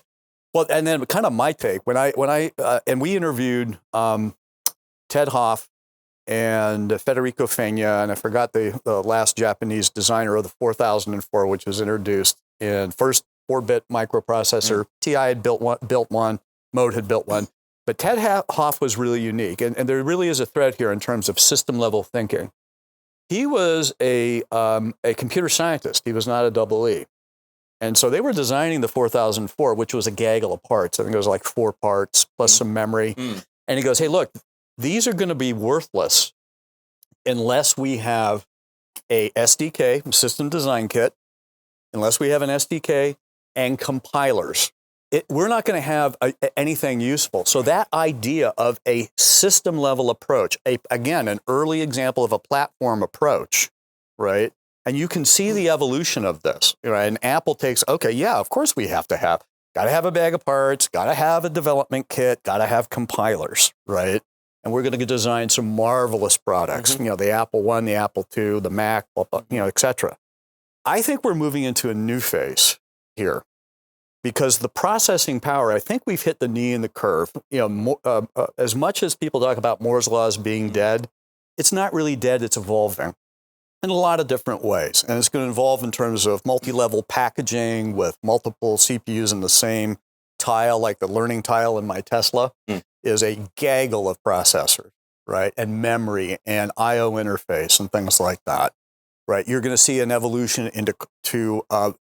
Well, and then kind of my take, when I we interviewed Ted Hoff and Federico Fegna, and I forgot the last Japanese designer of the 4004, which was introduced in first 4-bit microprocessor. TI had built one, Mode had built one. But Ted Hoff was really unique, and there really is a thread here in terms of system-level thinking. He was a computer scientist. He was not a double E. And so they were designing the 4004, which was a gaggle of parts. I think it was like 4 parts plus some memory. And he goes, hey, look, these are going to be worthless unless we have a SDK, system design kit, unless we have an SDK and compilers. We're not going to have anything useful. So that idea of a system level approach, again, an early example of a platform approach, right? And you can see the evolution of this. Right? And Apple takes, okay, yeah, of course we have to have, got to have a bag of parts, got to have a development kit, got to have compilers, right? And we're going to design some marvelous products, the Apple I, the Apple II, the Mac, et cetera. I think we're moving into a new phase here. Because the processing power, I think we've hit the knee in the curve. As much as people talk about Moore's law as being dead, it's not really dead, it's evolving in a lot of different ways. And it's going to evolve in terms of multi-level packaging with multiple CPUs in the same tile, like the learning tile in my Tesla, is a gaggle of processors, right? And memory and I/O interface and things like that. Right, you're going to see an evolution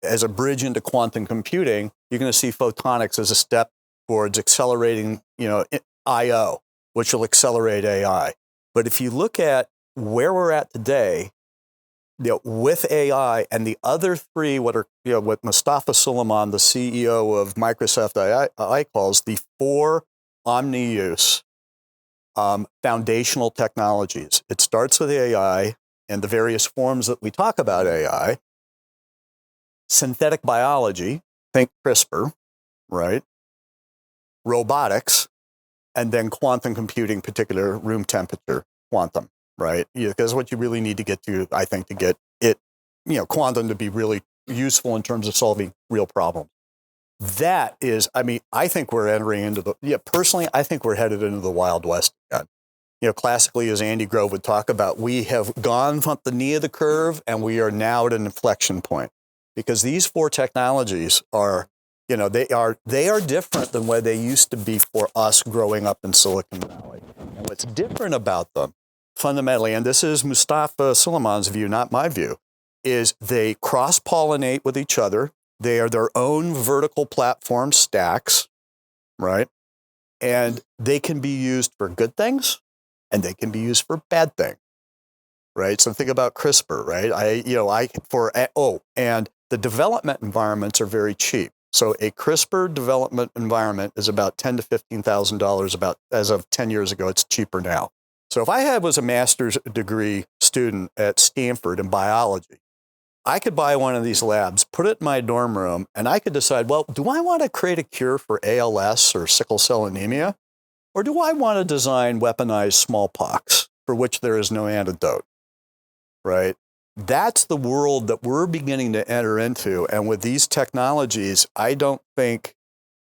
as a bridge into quantum computing. You're going to see photonics as a step towards accelerating, I/O, which will accelerate AI. But if you look at where we're at today, with AI and the other 3, what Mustafa Suleyman, the CEO of Microsoft AI calls the 4 omni-use foundational technologies. It starts with AI. And the various forms that we talk about AI, synthetic biology, think CRISPR, right? Robotics, and then quantum computing, particular room temperature quantum, right? Because what you really need to get to, I think, to get it, quantum to be really useful in terms of solving real problems. That is, I think we're entering into personally, I think we're headed into the Wild West again. Classically, as Andy Grove would talk about, we have gone from the knee of the curve and we are now at an inflection point because these 4 technologies are, they are different than what they used to be for us growing up in Silicon Valley. And what's different about them fundamentally, and this is Mustafa Suleyman's view, not my view, is they cross-pollinate with each other. They are their own vertical platform stacks, right? And they can be used for good things. And they can be used for bad things, right? So think about CRISPR, right? And the development environments are very cheap. So a CRISPR development environment is about $10,000 to $15,000. About as of 10 years ago, it's cheaper now. So if I was a master's degree student at Stanford in biology, I could buy one of these labs, put it in my dorm room, and I could decide, well, do I want to create a cure for ALS or sickle cell anemia? Or do I want to design weaponized smallpox for which there is no antidote, right? That's the world that we're beginning to enter into. And with these technologies, I don't think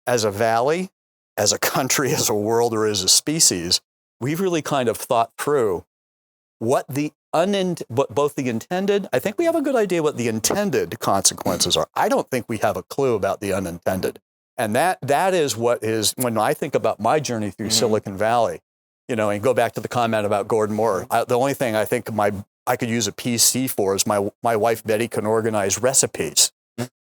as a valley, as a country, as a world, or as a species, we've really kind of thought through what both the intended, I think we have a good idea what the intended consequences are. I don't think we have a clue about the unintended. And that is what is, when I think about my journey through Silicon Valley, and go back to the comment about Gordon Moore, the only thing I think I could use a PC for is my wife, Betty, can organize recipes.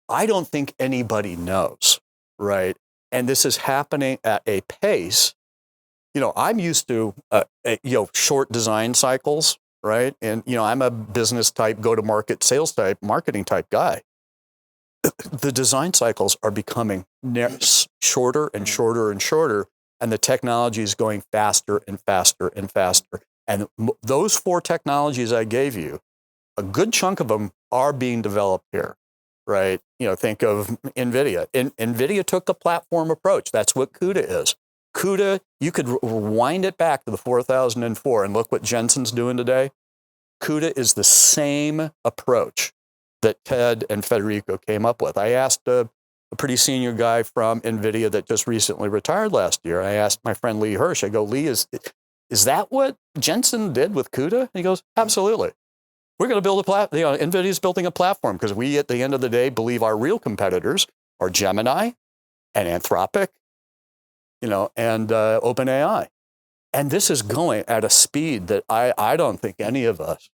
I don't think anybody knows, right? And this is happening at a pace. I'm used to, short design cycles, right? And, I'm a business type, go-to-market, sales type, marketing type guy. The design cycles are becoming shorter and shorter and shorter, and the technology is going faster and faster and faster. And those 4 technologies I gave you, a good chunk of them are being developed here, right? Think of NVIDIA. NVIDIA took the platform approach. That's what CUDA is. CUDA, you could rewind it back to the 4004 and look what Jensen's doing today. CUDA is the same approach that Ted and Federico came up with. I asked a pretty senior guy from NVIDIA that just recently retired last year. I asked my friend Lee Hirsch, I go, Lee, is that what Jensen did with CUDA? He goes, absolutely. We're going to build a platform. NVIDIA's building a platform because we, at the end of the day, believe our real competitors are Gemini and Anthropic, and OpenAI. And this is going at a speed that I don't think any of us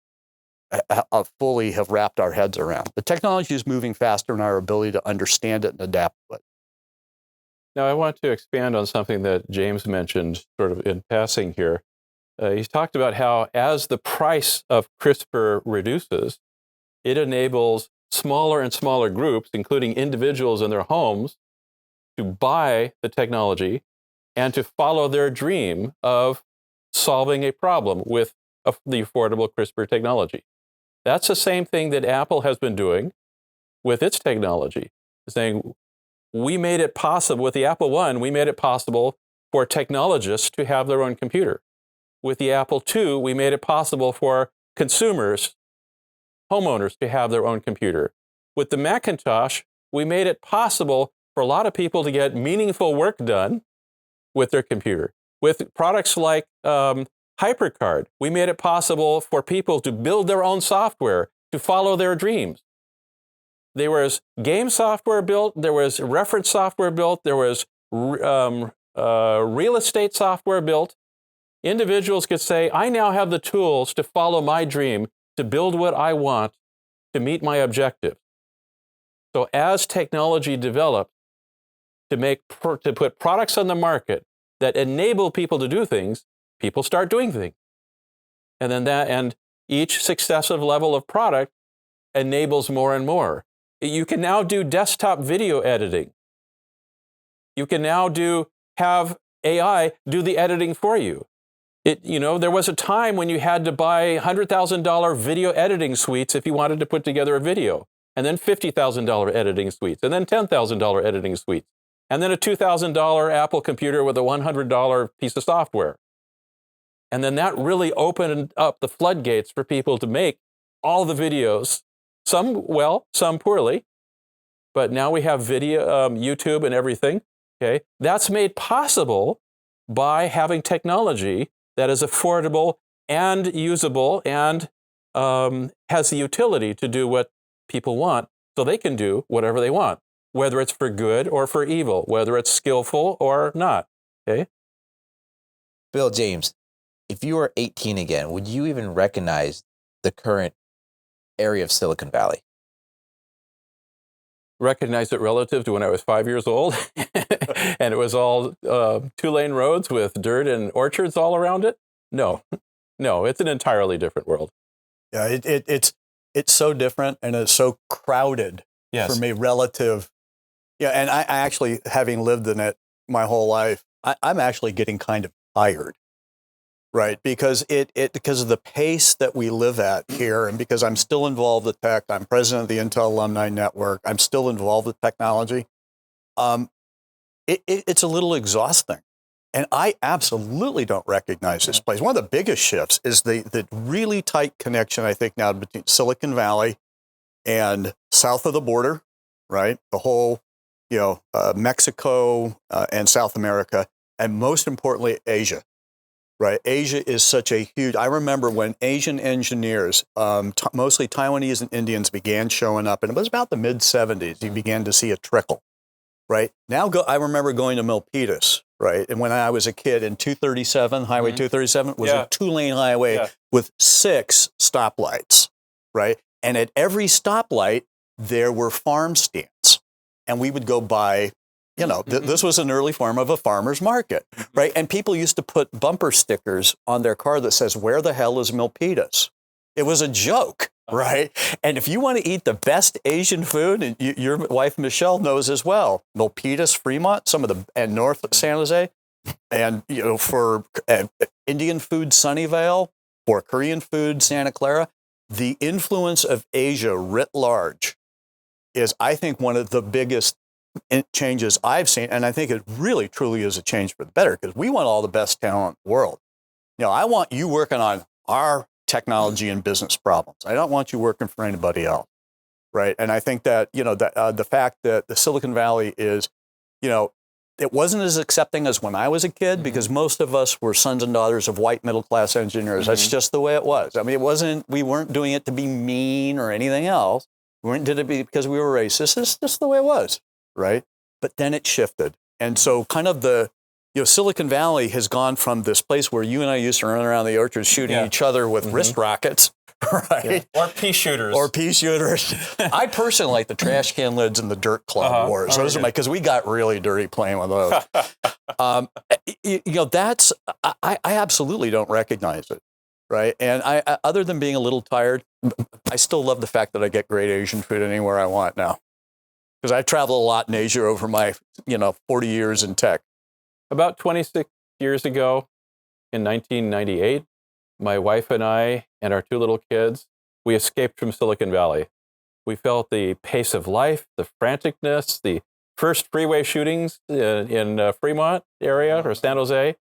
fully have wrapped our heads around. The technology is moving faster than our ability to understand it and adapt to it. Now, I want to expand on something that James mentioned sort of in passing here. He talked about how as the price of CRISPR reduces, it enables smaller and smaller groups, including individuals in their homes, to buy the technology and to follow their dream of solving a problem with the affordable CRISPR technology. That's the same thing that Apple has been doing with its technology, saying, we made it possible, with the Apple I, we made it possible for technologists to have their own computer. With the Apple II, we made it possible for consumers, homeowners, to have their own computer. With the Macintosh, we made it possible for a lot of people to get meaningful work done with their computer. With products like HyperCard, we made it possible for people to build their own software, to follow their dreams. There was game software built, there was reference software built, there was real estate software built. Individuals could say, I now have the tools to follow my dream, to build what I want, to meet my objectives. So as technology develops to put products on the market that enable people to do things, people start doing things. And then and each successive level of product enables more and more. You can now do desktop video editing. You can now have AI do the editing for you. There was a time when you had to buy $100,000 video editing suites if you wanted to put together a video, and then $50,000 editing suites, and then $10,000 editing suites, and then a $2,000 Apple computer with a $100 piece of software. And then that really opened up the floodgates for people to make all the videos, some well, some poorly, but now we have video, YouTube and everything. Okay, that's made possible by having technology that is affordable and usable and has the utility to do what people want, so they can do whatever they want, whether it's for good or for evil, whether it's skillful or not. Okay. Bill, James, if you were 18 again, would you even recognize the current area of Silicon Valley? Recognize it relative to when I was 5 years old, and it was all 2-lane roads with dirt and orchards all around it? No, it's an entirely different world. Yeah, it's so different, and it's so crowded for me relative. Yeah, and I actually, having lived in it my whole life, I'm actually getting kind of tired. Right, because because of the pace that we live at here, and because I'm still involved with tech, I'm president of the Intel Alumni Network, I'm still involved with technology. It's a little exhausting, and I absolutely don't recognize this place. One of the biggest shifts is the really tight connection, I think, now between Silicon Valley and south of the border, right? The whole, Mexico and South America, and most importantly, Asia. Right, Asia is such a huge. I remember when Asian engineers, mostly Taiwanese and Indians, began showing up, and it was about the mid-'70s. You began to see a trickle. Right now, I remember going to Milpitas. Right, and when I was a kid, in 237, Highway 237 was a 2-lane highway with 6 stoplights. Right, and at every stoplight there were farm stands, and we would go buy. This was an early form of a farmer's market, right? And people used to put bumper stickers on their car that says, "Where the hell is Milpitas?" It was a joke, right? And if you want to eat the best Asian food, and your wife Michelle knows as well, Milpitas, Fremont, and North San Jose, and for Indian food, Sunnyvale, or Korean food, Santa Clara, the influence of Asia writ large is, I think, one of the biggest changes I've seen, and I think it really, truly is a change for the better, because we want all the best talent in the world. I want you working on our technology and business problems. I don't want you working for anybody else, right? And I think that the fact that the Silicon Valley is, it wasn't as accepting as when I was a kid because most of us were sons and daughters of white middle-class engineers. That's just the way it was. I mean, we weren't doing it to be mean or anything else. We weren't did it because we were racist. It's just the way it was, right? But then it shifted. And so kind of Silicon Valley has gone from this place where you and I used to run around the orchards shooting each other with wrist rockets, right? Or pea shooters. I personally like the trash can lids and the dirt clod wars. Those are because we got really dirty playing with those. I absolutely don't recognize it, right? And I other than being a little tired, I still love the fact that I get great Asian food anywhere I want now. Because I travel a lot in Asia over my 40 years in tech. About 26 years ago, in 1998, my wife and I and our two little kids, we escaped from Silicon Valley. We felt the pace of life, the franticness, the first freeway shootings in Fremont area or San Jose.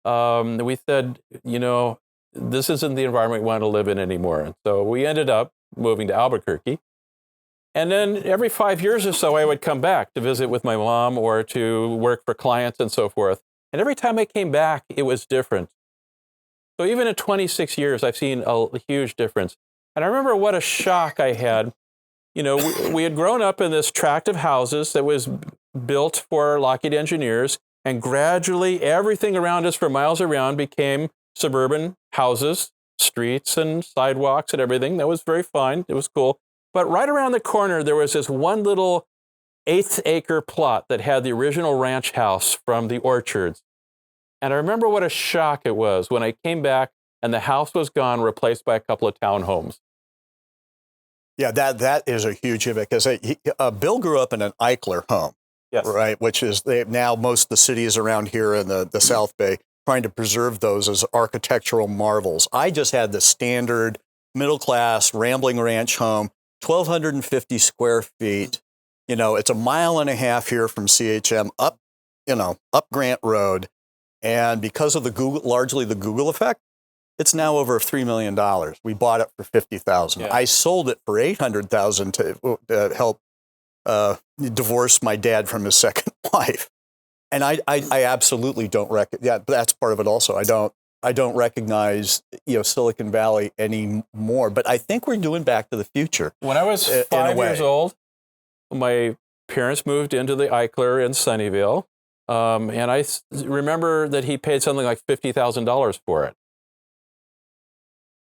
We said, this isn't the environment we want to live in anymore. And so we ended up moving to Albuquerque. And then every 5 years or so, I would come back to visit with my mom or to work for clients and so forth. And every time I came back, it was different. So even in 26 years, I've seen a huge difference. And I remember what a shock I had. We had grown up in this tract of houses that was built for Lockheed engineers. And gradually, everything around us for miles around became suburban houses, streets and sidewalks and everything. That was very fine. It was cool. But right around the corner, there was this one little 1/8-acre plot that had the original ranch house from the orchards. And I remember what a shock it was when I came back and the house was gone, replaced by a couple of townhomes. Yeah, that is a huge impact because Bill grew up in an Eichler home, yes, right? Which is now most of the cities around here in the South Bay trying to preserve those as architectural marvels. I just had the standard middle-class rambling ranch home. 1,250 square feet. It's a mile and a half here from CHM up Grant Road. And because of largely the Google effect, it's now over $3 million. We bought it for $50,000. Yeah. I sold it for $800,000 to help divorce my dad from his second wife. And I absolutely don't recognize, that's part of it also. I don't recognize, Silicon Valley anymore, but I think we're doing back to the future. When I was 5 years old, my parents moved into the Eichler in Sunnyvale, and I remember that he paid something like $50,000 for it.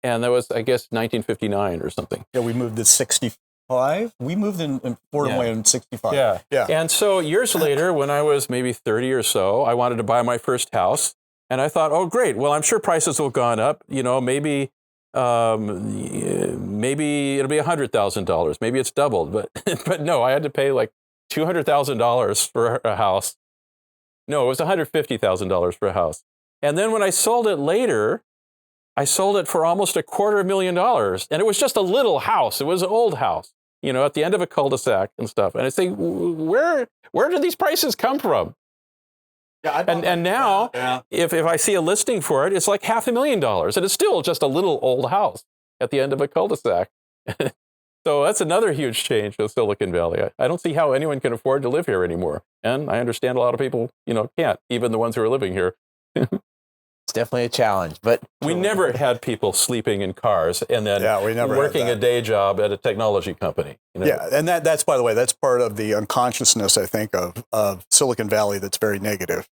And that was, I guess, 1959 or something. Yeah, we moved to 65. We moved in Fordham Way in 65. Yeah. And so years later, when I was maybe 30 or so, I wanted to buy my first house. And I thought, oh, great. Well, I'm sure prices will have gone up. Maybe it'll be $100,000. Maybe it's doubled. But no, I had to pay like $200,000 for a house. No, it was $150,000 for a house. And then when I sold it later, I sold it for almost $250,000. And it was just a little house. It was an old house, at the end of a cul-de-sac and stuff. And I think, where did these prices come from? Yeah, and now, if I see a listing for it, it's like $500,000, and it's still just a little old house at the end of a cul-de-sac. So that's another huge change with Silicon Valley. I don't see how anyone can afford to live here anymore, and I understand a lot of people, can't, even the ones who are living here. It's definitely a challenge, but we never had people sleeping in cars and then working a day job at a technology company. Yeah, and that's, by the way, that's part of the unconsciousness, I think, of Silicon Valley that's very negative,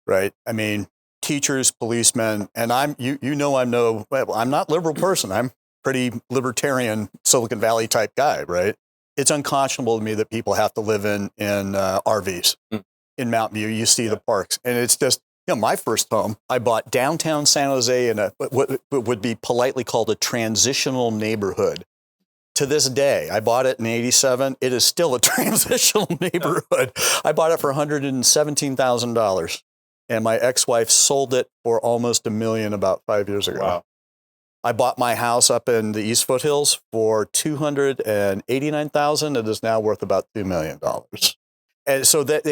right? I mean, teachers, policemen, and I'm not a liberal person. I'm pretty libertarian Silicon Valley type guy, right? It's unconscionable to me that people have to live in RVs in Mountain View. You see the parks, and it's just, my first home, I bought downtown San Jose in what would be politely called a transitional neighborhood. To this day, I bought it in '87. It is still a transitional neighborhood. I bought it for $117,000, and my ex-wife sold it for almost $1 million about 5 years ago. Wow. I bought my house up in the East Foothills for $289,000. It is now worth about $2 million. And so that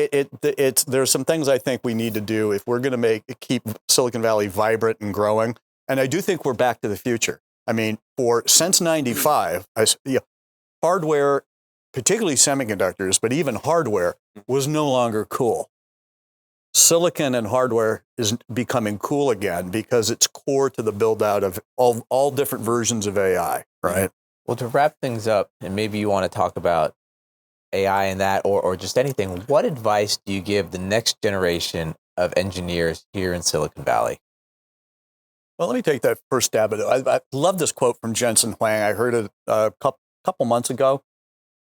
there's some things I think we need to do if we're going to keep Silicon Valley vibrant and growing. And I do think we're back to the future. I mean, since '95, hardware, particularly semiconductors, but even hardware, was no longer cool. silicon and hardware is becoming cool again because it's core to the build out of all different versions of AI, right? Well, to wrap things up, and maybe you want to talk about AI and that, or just anything, what advice do you give the next generation of engineers here in Silicon Valley? Well, let me take that first stab at it. I love this quote from Jensen Huang. I heard it a couple months ago.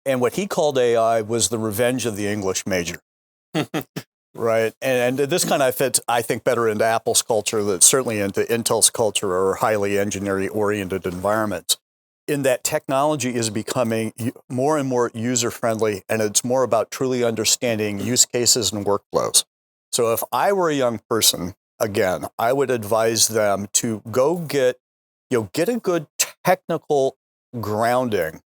And what he called AI was the revenge of the English major. Right. And this kind of fits, I think, better into Apple's culture, that's certainly into Intel's culture or highly engineering-oriented environments, in that technology is becoming more and more user-friendly, and it's more about truly understanding use cases and workflows. So if I were a young person, again, I would advise them to go get a good technical grounding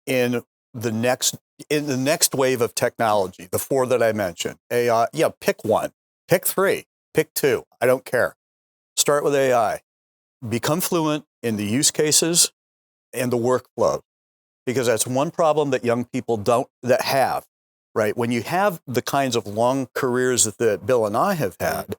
in the next wave of technology, the four that I mentioned. AI, pick one, pick three, pick two. I don't care. Start with AI. Become fluent in the use cases and the workflow, because that's one problem that young people have, right? When you have the kinds of long careers that Bill and I have had,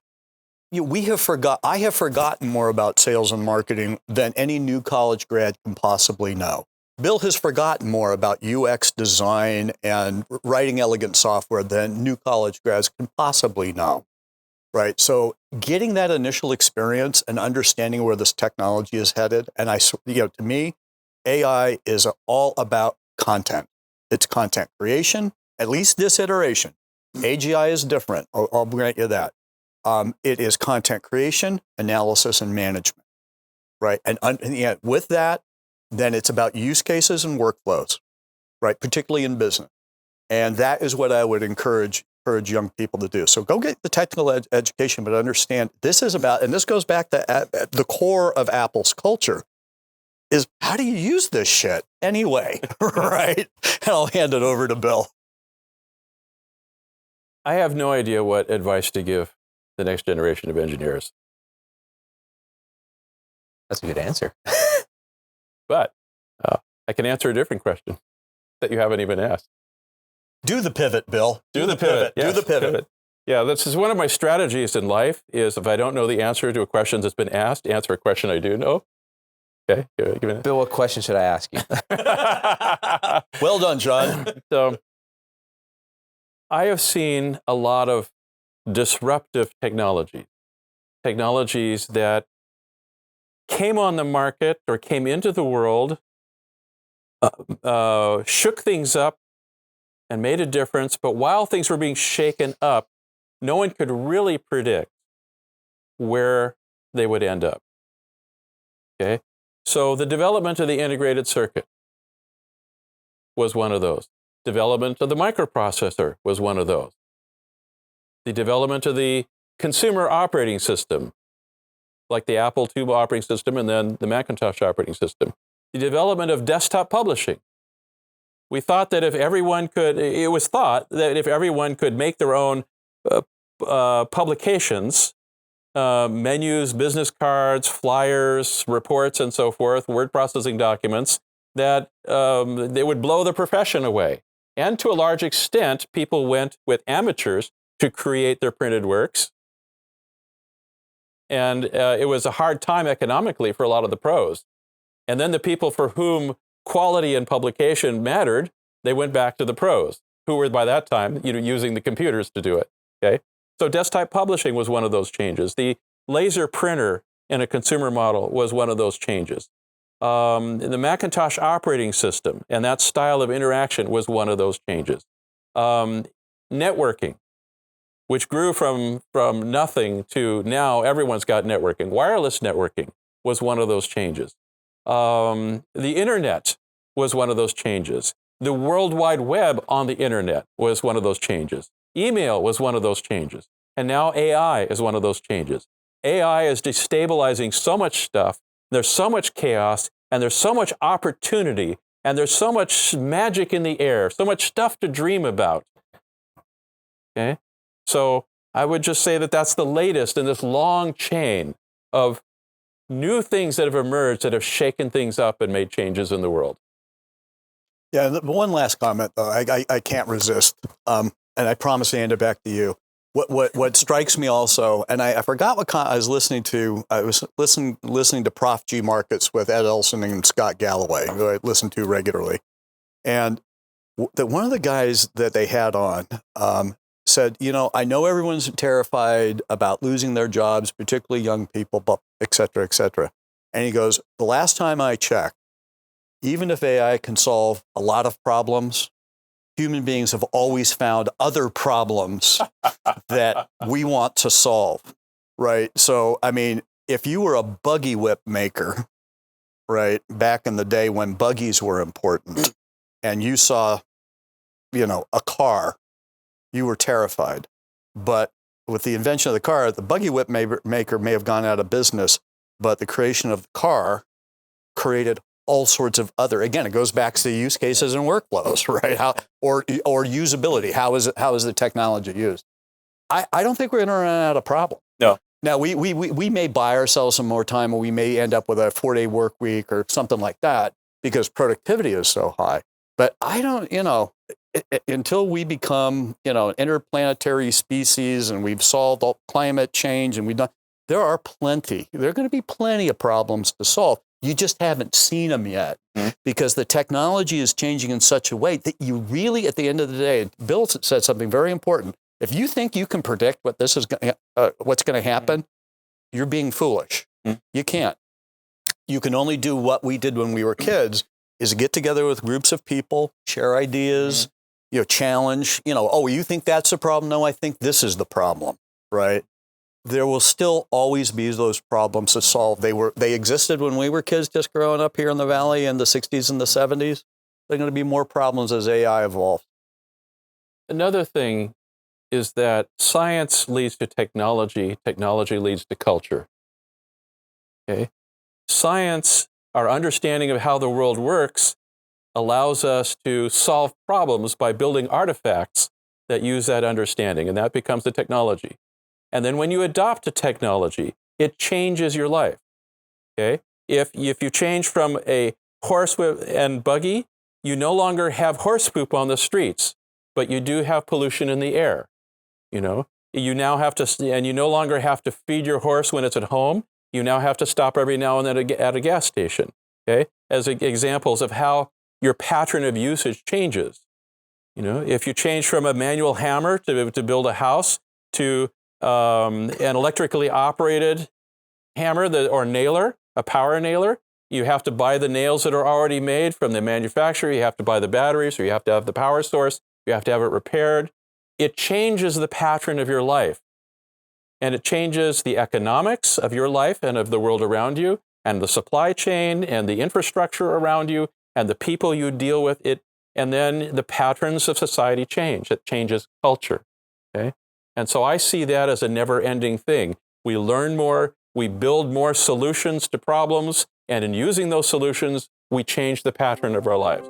I have forgotten more about sales and marketing than any new college grad can possibly know. Bill has forgotten more about UX design and writing elegant software than new college grads can possibly know, right? So getting that initial experience and understanding where this technology is headed, and to me, AI is all about content. It's content creation, at least this iteration. AGI is different. I'll grant you that. It is content creation, analysis, and management, right? And with that, then it's about use cases and workflows, right? Particularly in business. And that is what I would encourage young people to do. So go get the technical education, but understand this is about, and this goes back to the core of Apple's culture, is how do you use this shit anyway, right? And I'll hand it over to Bill. I have no idea what advice to give the next generation of engineers. That's a good answer. But I can answer a different question that you haven't even asked. Do the pivot, Bill. Do the pivot. Yes, do the pivot. Yeah, this is one of my strategies in life, is if I don't know the answer to a question that's been asked, answer a question I do know. Okay, give me Bill, what question should I ask you? Well done, John. So I have seen a lot of disruptive technologies that came on the market or came into the world, shook things up and made a difference. But while things were being shaken up, no one could really predict where they would end up. Okay, so the development of the integrated circuit was one of those. Development of the microprocessor was one of those. The development of the consumer operating system, like the Apple II operating system and then the Macintosh operating system. The development of desktop publishing. It was thought that if everyone could make their own publications, menus, business cards, flyers, reports, and so forth, word processing documents, that they would blow the profession away. And to a large extent, people went with amateurs to create their printed works. And it was a hard time economically for a lot of the pros. And then the people for whom quality and publication mattered, they went back to the pros, who were by that time using the computers to do it. Okay, so desktop publishing was one of those changes. The laser printer in a consumer model was one of those changes. The Macintosh operating system and that style of interaction was one of those changes. Networking, which grew from nothing to now everyone's got networking. Wireless networking was one of those changes. The internet was one of those changes. The World Wide Web on the internet was one of those changes. Email was one of those changes. And now AI is one of those changes. AI is destabilizing so much stuff. There's so much chaos, and there's so much opportunity, and there's so much magic in the air, so much stuff to dream about. Okay? So I would just say that that's the latest in this long chain of new things that have emerged that have shaken things up and made changes in the world. Yeah, one last comment, though. I can't resist, and I promise to hand it back to you. What strikes me also, and I forgot what I was listening to. I was listening to Prof G Markets with Ed Elson and Scott Galloway, who I listen to regularly, and one of the guys that they had on said, I know everyone's terrified about losing their jobs, particularly young people, but et cetera, et cetera. And he goes, the last time I checked, even if AI can solve a lot of problems, human beings have always found other problems that we want to solve, right? So, I mean, if you were a buggy whip maker, right, back in the day when buggies were important, and you saw, a car, you were terrified. But with the invention of the car, the buggy whip maker may have gone out of business, but the creation of the car created all sorts of other, again, it goes back to the use cases and workflows, right? Or usability. How is the technology used? I don't think we're going to run out of problems. No. Now, we may buy ourselves some more time, or we may end up with a 4-day work week or something like that because productivity is so high. But I don't, until we become, an interplanetary species and we've solved all climate change and there are going to be plenty of problems to solve. You just haven't seen them yet because the technology is changing in such a way that you really, at the end of the day, Bill said something very important. If you think you can predict what's going to happen, you're being foolish. You can't. You can only do what we did when we were kids, is get together with groups of people, share ideas, challenge, you think that's the problem? No, I think this is the problem, right? There will still always be those problems to solve. They existed when we were kids just growing up here in the Valley in the 60s and the 70s. There are going to be more problems as AI evolves. Another thing is that science leads to technology, technology leads to culture. Okay? Science, our understanding of how the world works, allows us to solve problems by building artifacts that use that understanding, and that becomes the technology. And then when you adopt a technology, it changes your life. Okay? If you change from a horse and buggy, you no longer have horse poop on the streets, but you do have pollution in the air. You now have to, and you no longer have to feed your horse when it's at home. You now have to stop every now and then at a gas station. Okay? As examples of how your pattern of usage changes. If you change from a manual hammer to build a house to an electrically operated hammer or nailer, a power nailer, you have to buy the nails that are already made from the manufacturer. You have to buy the batteries, or you have to have the power source. You have to have it repaired. It changes the pattern of your life. And it changes the economics of your life and of the world around you, and the supply chain and the infrastructure around you, and the people you deal with. And then the patterns of society change. It changes culture. Okay? And so I see that as a never-ending thing. We learn more, we build more solutions to problems, and in using those solutions, we change the pattern of our lives.